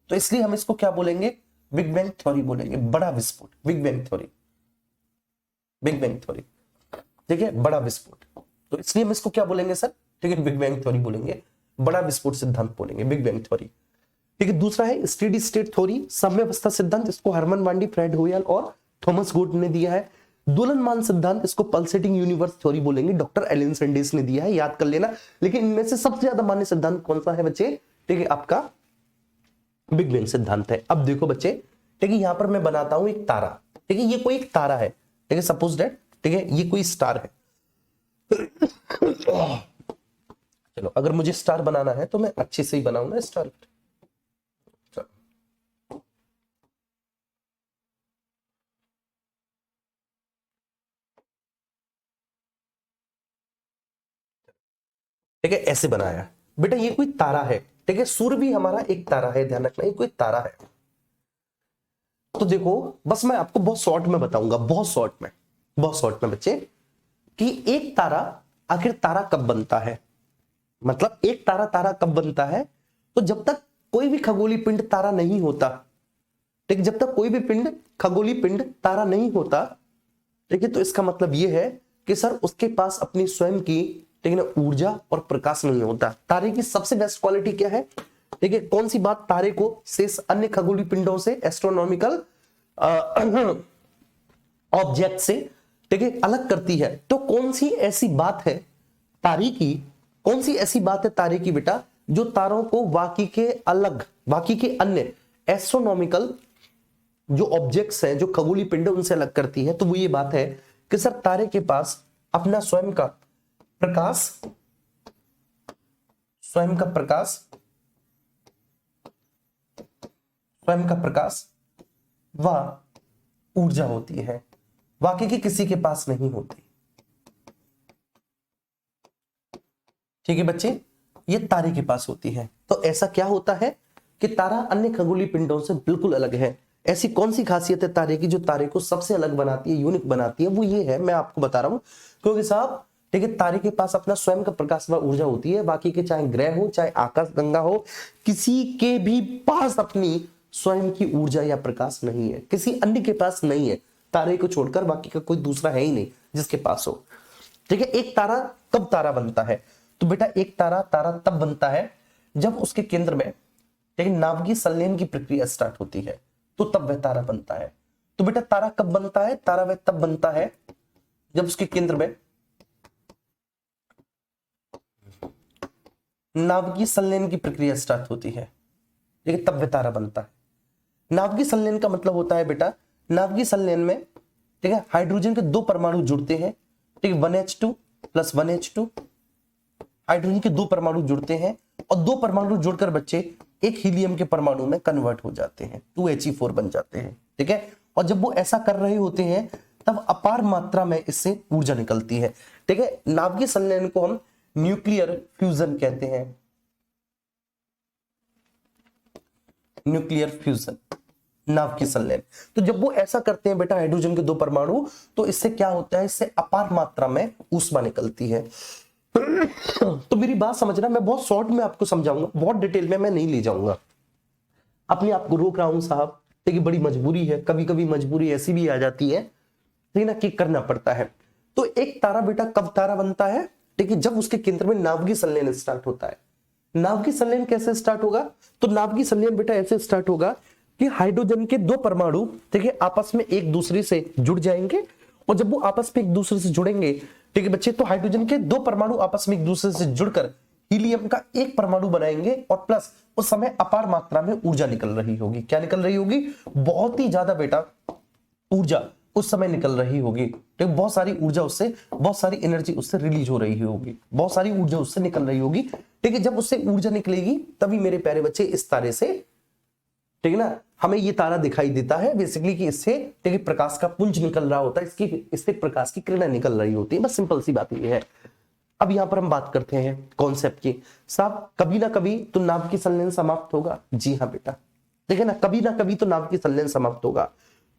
तो इसलिए हम इसको क्या बोलेंगे? बिग बैंग थ्योरी बोलेंगे, बड़ा विस्फोट, big bang theory, big bang theory. ठीक है, बड़ा विस्फोट, तो इसलिए हम इसको क्या बोलेंगे सर? ठीक है, बिग बैंग थ्योरी बोलेंगे, बड़ा विस्फोट सिद्धांत बोलेंगे, बिग बैंग थ्योरी। ठीक है, दूसरा है स्टेडी स्टेट थ्योरी, साम्यावस्था सिद्धांत, इसको हरमन वान डी, फ्रेड होयल और थॉमस गोल्ड ने दिया है। दोलनमान सिद्धांत, इसको पल्सेटिंग यूनिवर्स थ्योरी बोलेंगे, डॉक्टर एलन सैंडिस ने दिया है, याद कर लेना। लेकिन इनमें से सबसे ज्यादा मान्य सिद्धांत कौन सा है बच्चे? ठीक है, आपका बिग बैंग सिद्धांत है। अब देखो बच्चे, ठीक है, यहां पर मैं बनाता हूं एक तारा। ठीक है, ये कोई एक तारा है, ठीक है, सपोज दैट, ठीक है, ये कोई स्टार है। चलो, अगर मुझे स्टार बनाना है तो मैं अच्छे से ही बनाऊंगा स्टार। ठीक है, ऐसे बनाया बेटा, ये कोई तारा है। ठीक है, सूर्य भी हमारा एक तारा है, ध्यान रखना, ये कोई तारा है। तो देखो, बस मैं आपको बहुत शॉर्ट में बताऊंगा, बहुत शॉर्ट में, बहुत शॉर्ट में बच्चे, कि एक तारा आखिर तारा कब बनता है, मतलब एक तारा तारा कब बनता है, तो जब तक कोई भी खगोलीय पिंड तारा नहीं होता, ठीक है, जब तक कोई भी पिंड खगोलीय पिंड तारा नहीं होता, ठीक है, तो इसका मतलब यह है कि सर उसके पास अपनी स्वयं की, ठीक है ना, ऊर्जा और प्रकाश नहीं होता। तारे की सबसे बेस्ट क्वालिटी क्या है, ठीक है, कौन सी बात तारे को शेष अन्य खगोलीय पिंडों से, एस्ट्रोनॉमिकल ऑब्जेक्ट से, ठीक है, अलग करती है। तो कौन सी ऐसी बात है तारे की, कौन सी ऐसी बात है तारे की बेटा, जो तारों को बाकी के अलग, बाकी के अन्य एस्ट्रोनॉमिकल जो ऑब्जेक्ट्स हैं, जो खगोलीय पिंड है, उनसे अलग करती है। तो वो ये बात है कि सर तारे के पास अपना स्वयं का प्रकाश, स्वयं का प्रकाश, स्वयं का प्रकाश व ऊर्जा होती है, बाकी के किसी के पास नहीं होती। ठीक है बच्चे, ये तारे के पास होती है। तो ऐसा क्या होता है कि तारा अन्य खगोलीय पिंडों से बिल्कुल अलग है। ऐसी कौन सी खासियत है तारे की जो तारे को सबसे अलग बनाती है, यूनिक बनाती है, वो ये है, मैं आपको बता रहा हूं। क्योंकि साहब, ठीक है, तारे के पास अपना स्वयं का प्रकाश व ऊर्जा होती है, बाकी के चाहे ग्रह हो, चाहे आकाशगंगा हो, किसी के भी पास अपनी स्वयं की ऊर्जा या प्रकाश नहीं है, किसी अन्य के पास नहीं है। तारे को छोड़कर बाकी का कोई दूसरा है ही नहीं जिसके पास हो। ठीक है, एक तारा कब तारा बनता है, तो बेटा एक तारा तारा तब बनता है जब उसके केंद्र में, ठीक है, नाभिकीय संलयन की प्रक्रिया स्टार्ट होती है, तो तब वह तारा बनता है। तो बेटा तारा कब बनता है, तारा वह तब बनता है जब उसके केंद्र में नाभिकीय संलयन की प्रक्रिया स्टार्ट होती है, ठीक है, तब वह तारा बनता है। नाभिकीय संलयन का मतलब होता है बेटा, नाभिकीय संलयन में, ठीक है, हाइड्रोजन के दो परमाणु जुड़ते हैं, ठीक है, 1H2 + 1H2, हाइड्रोजन के दो परमाणु जुड़ते हैं और दो परमाणु जुड़कर बच्चे एक हीलियम के परमाणु में कन्वर्ट हो जाते हैं, 2He4 बन जाते हैं। ठीक है, और जब वो ऐसा कर रहे होते हैं तब अपार मात्रा में इससे ऊर्जा निकलती है। ठीक है, नाभिकीय संलयन को हम न्यूक्लियर फ्यूजन कहते हैं, न्यूक्लियर फ्यूजन, नाभिकीय संलयन। तो जब वो ऐसा करते हैं बेटा हाइड्रोजन के दो परमाणु, तो इससे क्या होता है, इससे अपार मात्रा में ऊष्मा निकलती है। तो मेरी बात समझना, मैं बहुत शॉर्ट में आपको समझाऊंगा, बहुत डिटेल में मैं नहीं ले जाऊंगा, अपने आप को रोक रहा हूं साहब, देखिए बड़ी मजबूरी है, कभी कभी मजबूरी ऐसी भी आ जाती है, ठीक ना, कि करना पड़ता है। तो एक तारा बेटा कब तारा बनता है, ठीक है, जब उसके केंद्र में नाभिकीय संलयन स्टार्ट होता है। नाभिकीय संलयन कैसे स्टार्ट होगा, तो नाभिकीय संलयन बेटा ऐसे स्टार्ट होगा कि हाइड्रोजन के दो परमाणु, ठीक है, आपस में एक दूसरे से जुड़ जाएंगे, और जब वो आपस में एक दूसरे से जुड़ेंगे, ठीक है बच्चे, तो हाइड्रोजन के दो परमाणु आपस में एक दूसरे से जुड़कर हीलियम का एक परमाणु बनाएंगे, और प्लस उस समय अपार मात्रा में ऊर्जा निकल रही होगी। क्या निकल रही होगी, बहुत ही ज्यादा बेटा ऊर्जा उस समय निकल रही होगी, ठीक, बहुत सारी ऊर्जा उससे, बहुत सारी एनर्जी उससे रिलीज हो रही होगी, बहुत सारी ऊर्जा उससे निकल रही होगी। ठीक है, जब उससे ऊर्जा निकलेगी तभी मेरे प्यारे बच्चे इस तारे से, ठीक है ना, हमें ये तारा दिखाई देता है बेसिकली कि इससे, ठीक है, प्रकाश का पुंज निकल रहा होता है, इससे प्रकाश की किरणें निकल रही होती है। बस सिंपल सी बात ये है। अब यहां पर हम बात करते हैं कॉन्सेप्ट की। साहब कभी ना कभी तो नाभिकीय संलयन समाप्त होगा। जी हाँ बेटा, ठीक है ना, कभी ना कभी तो नाभिकीय संलयन समाप्त होगा।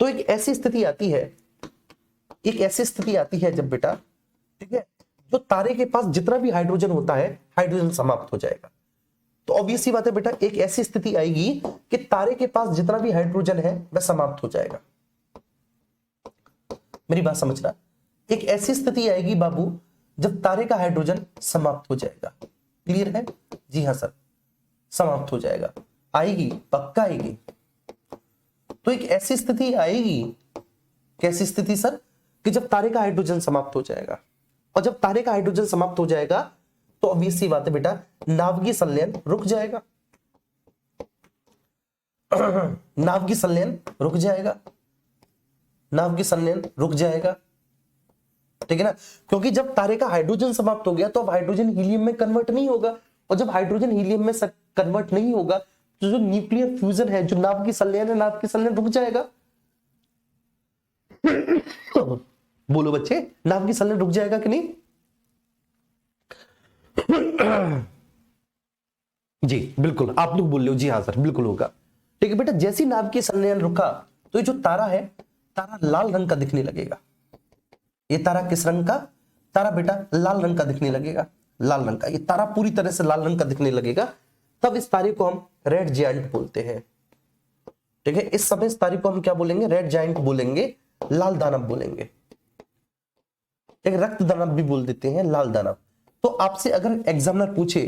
तो एक ऐसी स्थिति आती है, एक ऐसी स्थिति आती है जब बेटा, ठीक है, जो तारे के पास जितना भी हाइड्रोजन होता है, हाइड्रोजन समाप्त हो जाएगा। तो ऑब्वियस सी बात है बेटा, एक ऐसी स्थिति आएगी कि तारे के पास जितना भी हाइड्रोजन है वह समाप्त हो जाएगा। मेरी बात समझना, एक ऐसी स्थिति आएगी बाबू जब तारे का हाइड्रोजन समाप्त हो जाएगा। क्लियर है? जी हाँ सर, समाप्त हो जाएगा। आएगी, पक्का आएगी। तो एक ऐसी स्थिति आएगी, कैसी स्थिति सर, कि जब तारे का हाइड्रोजन समाप्त हो जाएगा, और जब तारे का हाइड्रोजन समाप्त हो जाएगा तो ऑब्वियस सी बात है बेटा, नाभिकीय संलयन रुक जाएगा। नाभिकीय संलयन रुक जाएगा, नाभिकीय संलयन रुक जाएगा, ठीक है ना, क्योंकि जब तारे का हाइड्रोजन समाप्त हो गया तो अब हाइड्रोजन हीलियम में कन्वर्ट नहीं होगा, और जब हाइड्रोजन हीलियम में कन्वर्ट नहीं होगा तो जो न्यूक्लियर फ्यूजन है, जो नाभिकीय संलयन है, नाभिकीय संलयन रुक जाएगा। बोलो बच्चे, नाभिकीय संलयन रुक जाएगा कि नहीं? जी बिल्कुल, आप लोग बोल रहे हो जी हाँ सर, बिल्कुल होगा। ठीक है बेटा, जैसी नाभिकीय संलयन रुका तो ये जो तारा है, तारा लाल रंग का दिखने लगेगा। ये तारा किस रंग का? तारा बेटा लाल रंग का दिखने लगेगा, लाल रंग का, ये तारा पूरी तरह से लाल रंग का दिखने लगेगा, तब इस तारे को हम रेड जायंट बोलते हैं। ठीक है, इस समय इस तारे को हम क्या बोलेंगे, रेड जायंट बोलेंगे, लाल दानव बोलेंगे। एक रक्त दानव भी बोल देते हैं, लाल दानव। तो आपसे अगर एग्जामिनर पूछे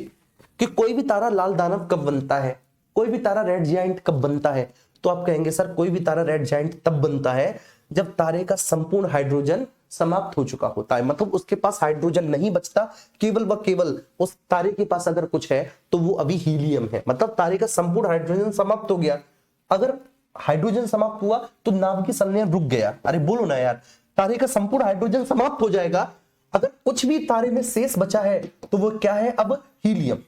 कि कोई भी तारा लाल दानव कब बनता है, कोई भी तारा रेड जायंट कब बनता है, तो आप कहेंगे सर कोई भी तारा रेड जायंट तब बनता है जब तारे का संपूर्ण हाइड्रोजन समाप्त हो चुका होता है, मतलब उसके पास हाइड्रोजन नहीं बचता, केवल व केवल उस तारे के पास अगर कुछ है तो वो अभी हीलियम है, मतलब तारे का संपूर्ण हाइड्रोजन समाप्त हो गया। अगर हाइड्रोजन समाप्त हुआ तो नाभ की संलयन रुक गया। अरे बोलो ना यार, तारे का संपूर्ण हाइड्रोजन समाप्त हो जाएगा, अगर कुछ भी तारे में शेष बचा है तो वो क्या है, अब हीलियम।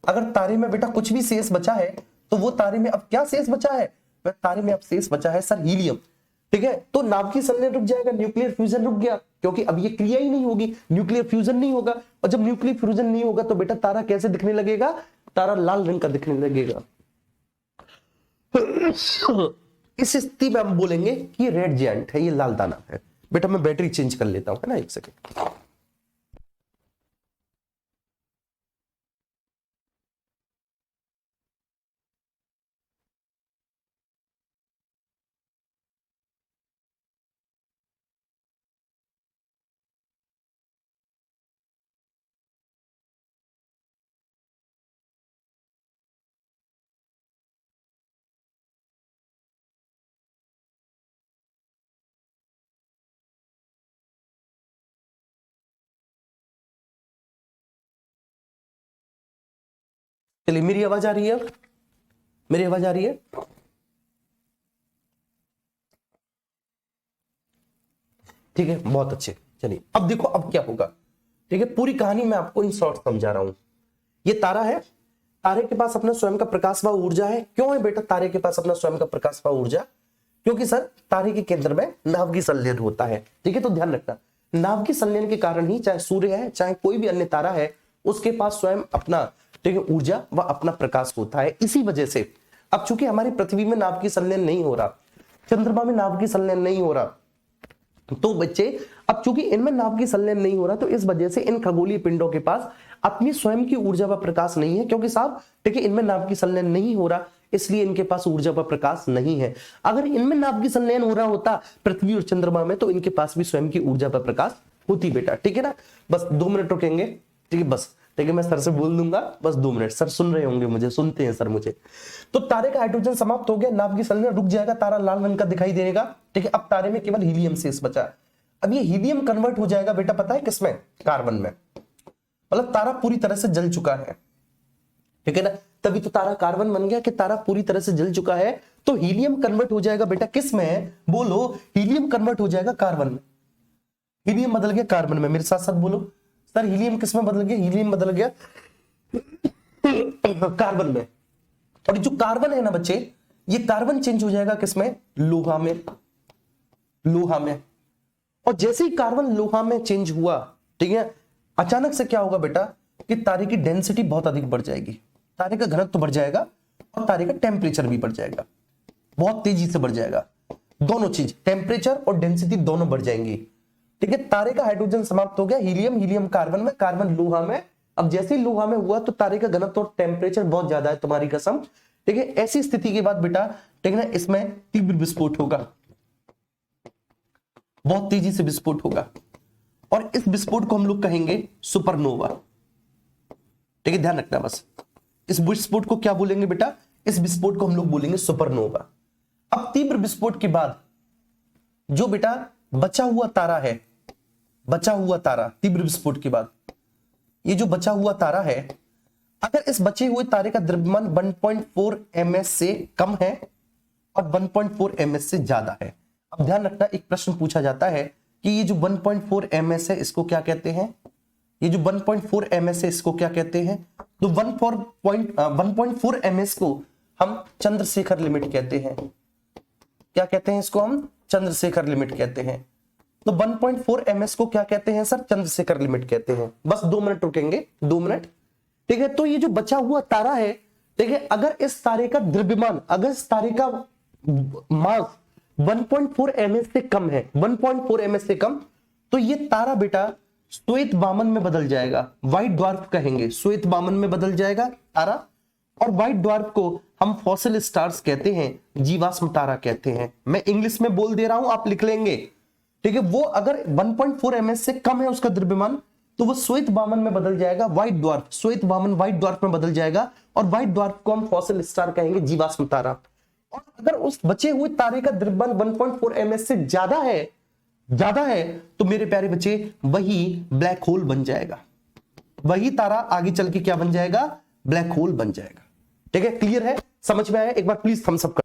अगर तारे में बेटा कुछ भी शेष बचा है तो वो तारे में अब क्या शेष बचा है, तारे में अब शेष बचा है सर हीलियम। ठीक है, तो नाभ की संलयन रुक जाएगा, न्यूक्लियर फ्यूजन रुक गया, क्योंकि अब ये क्रिया ही नहीं होगी, न्यूक्लियर फ्यूजन नहीं होगा, और जब न्यूक्लियर फ्यूजन नहीं होगा तो बेटा तारा कैसे दिखने लगेगा, तारा लाल रंग का दिखने लगेगा। इस स्थिति में हम बोलेंगे कि ये रेड जायंट है, ये लाल दानव है। बेटा मैं बैटरी चेंज कर लेता हूं, है ना, एक सेकेंड। चलिए, मेरी आवाज आ रही है, मेरी आवाज आ रही है? ठीक है, बहुत अच्छे। चलिए अब देखो अब क्या होगा। ठीक है, पूरी कहानी मैं आपको इन शॉर्ट समझा रहा हूं। ये तारा है, तारे के पास अपना स्वयं का प्रकाश व ऊर्जा है। क्यों है बेटा तारे के पास अपना स्वयं का प्रकाश व ऊर्जा? क्योंकि सर तारे के केंद्र में नाभ की संलयन होता है। ठीक है, तो ध्यान रखना, नाभ की संलयन के कारण ही चाहे सूर्य है चाहे कोई भी अन्य तारा है, उसके पास स्वयं अपना, ठीक है, ऊर्जा व अपना प्रकाश होता है। इसी वजह से अब चूंकि हमारी पृथ्वी में नाभ की संलयन नहीं हो रहा, चंद्रमा में नाभ की संलयन नहीं हो रहा, तो बच्चे अब चूंकि इनमें नाभ की संलयन नहीं हो रहा, तो इस वजह से इन खगोलीय पिंडों के पास अपनी स्वयं की ऊर्जा व प्रकाश नहीं है, क्योंकि साहब ठीक है इनमें नाभ की संलयन नहीं हो रहा, इसलिए इनके पास ऊर्जा व प्रकाश नहीं है। अगर इनमें नाभ की संलयन हो रहा होता पृथ्वी और चंद्रमा में, तो इनके पास भी स्वयं की ऊर्जा व प्रकाश होती बेटा। ठीक है ना, बस 2 मिनट रुकेंगे। ठीक है, बस ठीक है, मैं सर से बोल दूंगा, बस 2 मिनट। सर सुन रहे होंगे मुझे, सुनते हैं सर मुझे। तो तारे का हाइड्रोजन समाप्त हो गया, नाभ की संलयन रुक जाएगा, तारा लाल रंग का दिखाई देगा। ठीक है, अब तारे में केवल हीलियम शेष बचा। अब ये हीलियम कन्वर्ट हो जाएगा बेटा, पता है किसमें, कार्बन में, मतलब तारा पूरी तरह से जल चुका है। ठीक है ना, तभी तो तारा कार्बन बन गया कि तारा पूरी तरह से जल चुका है। तो हीलियम कन्वर्ट हो जाएगा बेटा किस में, बोलो, हीलियम कन्वर्ट हो जाएगा कार्बन में। हीलियम बदल गया कार्बन में, मेरे साथ साथ बोलो सर, हीलियम किस में बदल गया, हीलियम बदल गया कार्बन में। और जो कार्बन है ना बच्चे, ये कार्बन चेंज हो जाएगा किसमें, लोहा में, लोहा में। और जैसे ही कार्बन लोहा में चेंज हुआ, ठीक है, अचानक से क्या होगा बेटा कि तारे की डेंसिटी बहुत अधिक बढ़ जाएगी, तारे का घनत्व तो बढ़ जाएगा और तारे का टेम्परेचर भी बढ़ जाएगा, बहुत तेजी से बढ़ जाएगा। दोनों चीज, टेम्परेचर और डेंसिटी दोनों बढ़ जाएंगी। ठीक है, तारे का हाइड्रोजन समाप्त हो गया, हीलियम, हीलियम कार्बन में, कार्बन लोहा में। अब जैसे ही लोहा में हुआ तो तारे का घनत्व और टेम्परेचर बहुत ज्यादा है, तुम्हारी कसम। ठीक है, ऐसी स्थिति के बाद बेटा, ठीक है ना, इसमें तीव्र विस्फोट होगा, बहुत तेजी से विस्फोट होगा, और इस विस्फोट को हम लोग कहेंगे सुपरनोवा। ठीक है, ध्यान रखना बस, इस विस्फोट को क्या बोलेंगे बेटा, इस विस्फोट को हम लोग बोलेंगे सुपरनोवा। अब तीव्र विस्फोट के बाद जो बेटा बचा हुआ तारा है, बचा हुआ तारा, तीव्र विस्फोट के बाद ये जो बचा हुआ तारा है, अगर इस बचे हुए तारे का द्रव्यमान 1.4 ms से कम है और 1.4 ms से ज्यादा है। अब ध्यान रखना, एक प्रश्न पूछा जाता है कि ये जो 1.4 ms है इसको क्या कहते हैं, ये जो 1.4 ms है इसको क्या कहते हैं, तो 1.4 ms को हम चंद्रशेखर लिमिट कहते हैं। क्या कहते हैं इसको, हम चंद्रशेखर लिमिट कहते हैं। तो 1.4 ms को क्या कहते हैं सर, चंद्रशेखर लिमिट कहते हैं। बस 2 मिनट रुकेंगे, 2 मिनट। ठीक है, तो ये जो बचा हुआ तारा है, ठीक है, अगर इस तारे का द्रव्यमान, अगर इस तारे का मास 1.4 ms से कम है, 1.4 ms से कम, तो ये तारा बेटा श्वेत वामन में बदल जाएगा, व्हाइट ड्वार्फ कहेंगे, श्वेत वामन में बदल जाएगा तारा। और व्हाइट ड्वार्फ को हम फॉसिल स्टार्स कहते हैं, जीवाश्म तारा कहते हैं। मैं इंग्लिश में बोल दे रहा हूं, आप लिख लेंगे, ठीक है। वो अगर 1.4 ms से कम है उसका द्रव्यमान तो वो श्वेत वामन में बदल जाएगा, व्हाइट ड्वार्फ, श्वेत वामन व्हाइट ड्वार्फ में बदल जाएगा। और व्हाइट ड्वार्फ को हम फॉसिल स्टार कहेंगे, जीवाश्म तारा। और अगर उस बचे हुए तारे का द्रव्यमान 1.4 ms से ज्यादा है तो मेरे प्यारे बच्चे वही ब्लैक होल बन जाएगा, वही तारा आगे चल के क्या बन जाएगा, ब्लैक होल बन जाएगा। ठीक है, क्लियर है, समझ में आया? एक बार प्लीज थम्स अप कर।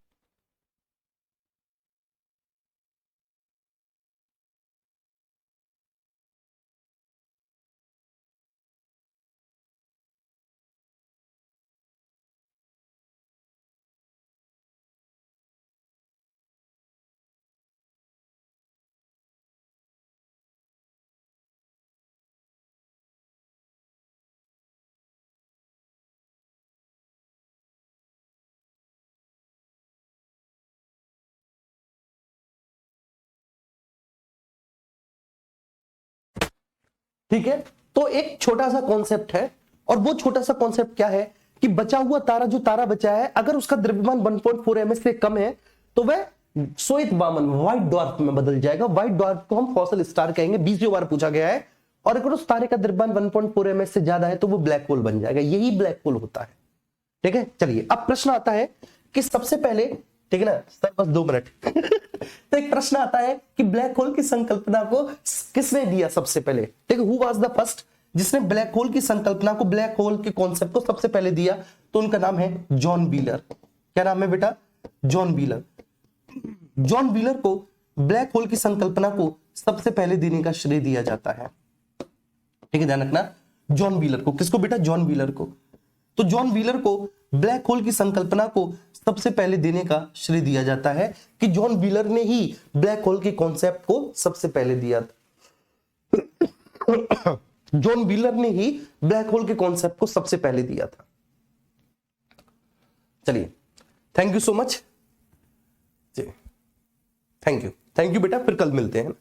ठीक है, तो एक छोटा सा कॉन्सेप्ट है, और वो छोटा सा कॉन्सेप्ट क्या है कि बचा हुआ तारा, जो तारा बचा है, अगर उसका द्रव्यमान 1.4 ms से कम है तो वह श्वेत वामन व्हाइट ड्वार्फ में बदल जाएगा। व्हाइट ड्वार्फ को हम फॉसिल स्टार कहेंगे, 20 बार पूछा गया है। और अगर उस तारे का द्रव्यमान 1.4 ms से ज्यादा है तो वो ब्लैक होल बन जाएगा, यही ब्लैक होल होता है। ठीक है, चलिए अब प्रश्न आता है कि सबसे पहले, ठीक है ना सर, बस 2 मिनट तो एक प्रश्न आता है कि ब्लैक होल की संकल्पना को किसने दिया सबसे पहले? ठीक है, हु वाज द फर्स्ट जिसने ब्लैक होल की संकल्पना को, ब्लैक होल के कॉन्सेप्ट को सबसे पहले दिया? तो उनका नाम है जॉन व्हीलर। क्या नाम है बेटा? John wheeler. जॉन व्हीलर को ब्लैक होल की संकल्पना को सबसे पहले देने का श्रेय दिया जाता है। ठीक है, ध्यान रखना, जॉन व्हीलर को। किसको बेटा? जॉन व्हीलर को। तो जॉन व्हीलर को ब्लैक होल की संकल्पना को सबसे पहले देने का श्रेय दिया जाता है कि जॉन व्हीलर ने ही ब्लैक होल के कॉन्सेप्ट को सबसे पहले दिया था। जॉन व्हीलर ने ही ब्लैक होल के कॉन्सेप्ट को सबसे पहले दिया था। चलिए, thank you so much ji, thank you बेटा, फिर कल मिलते हैं।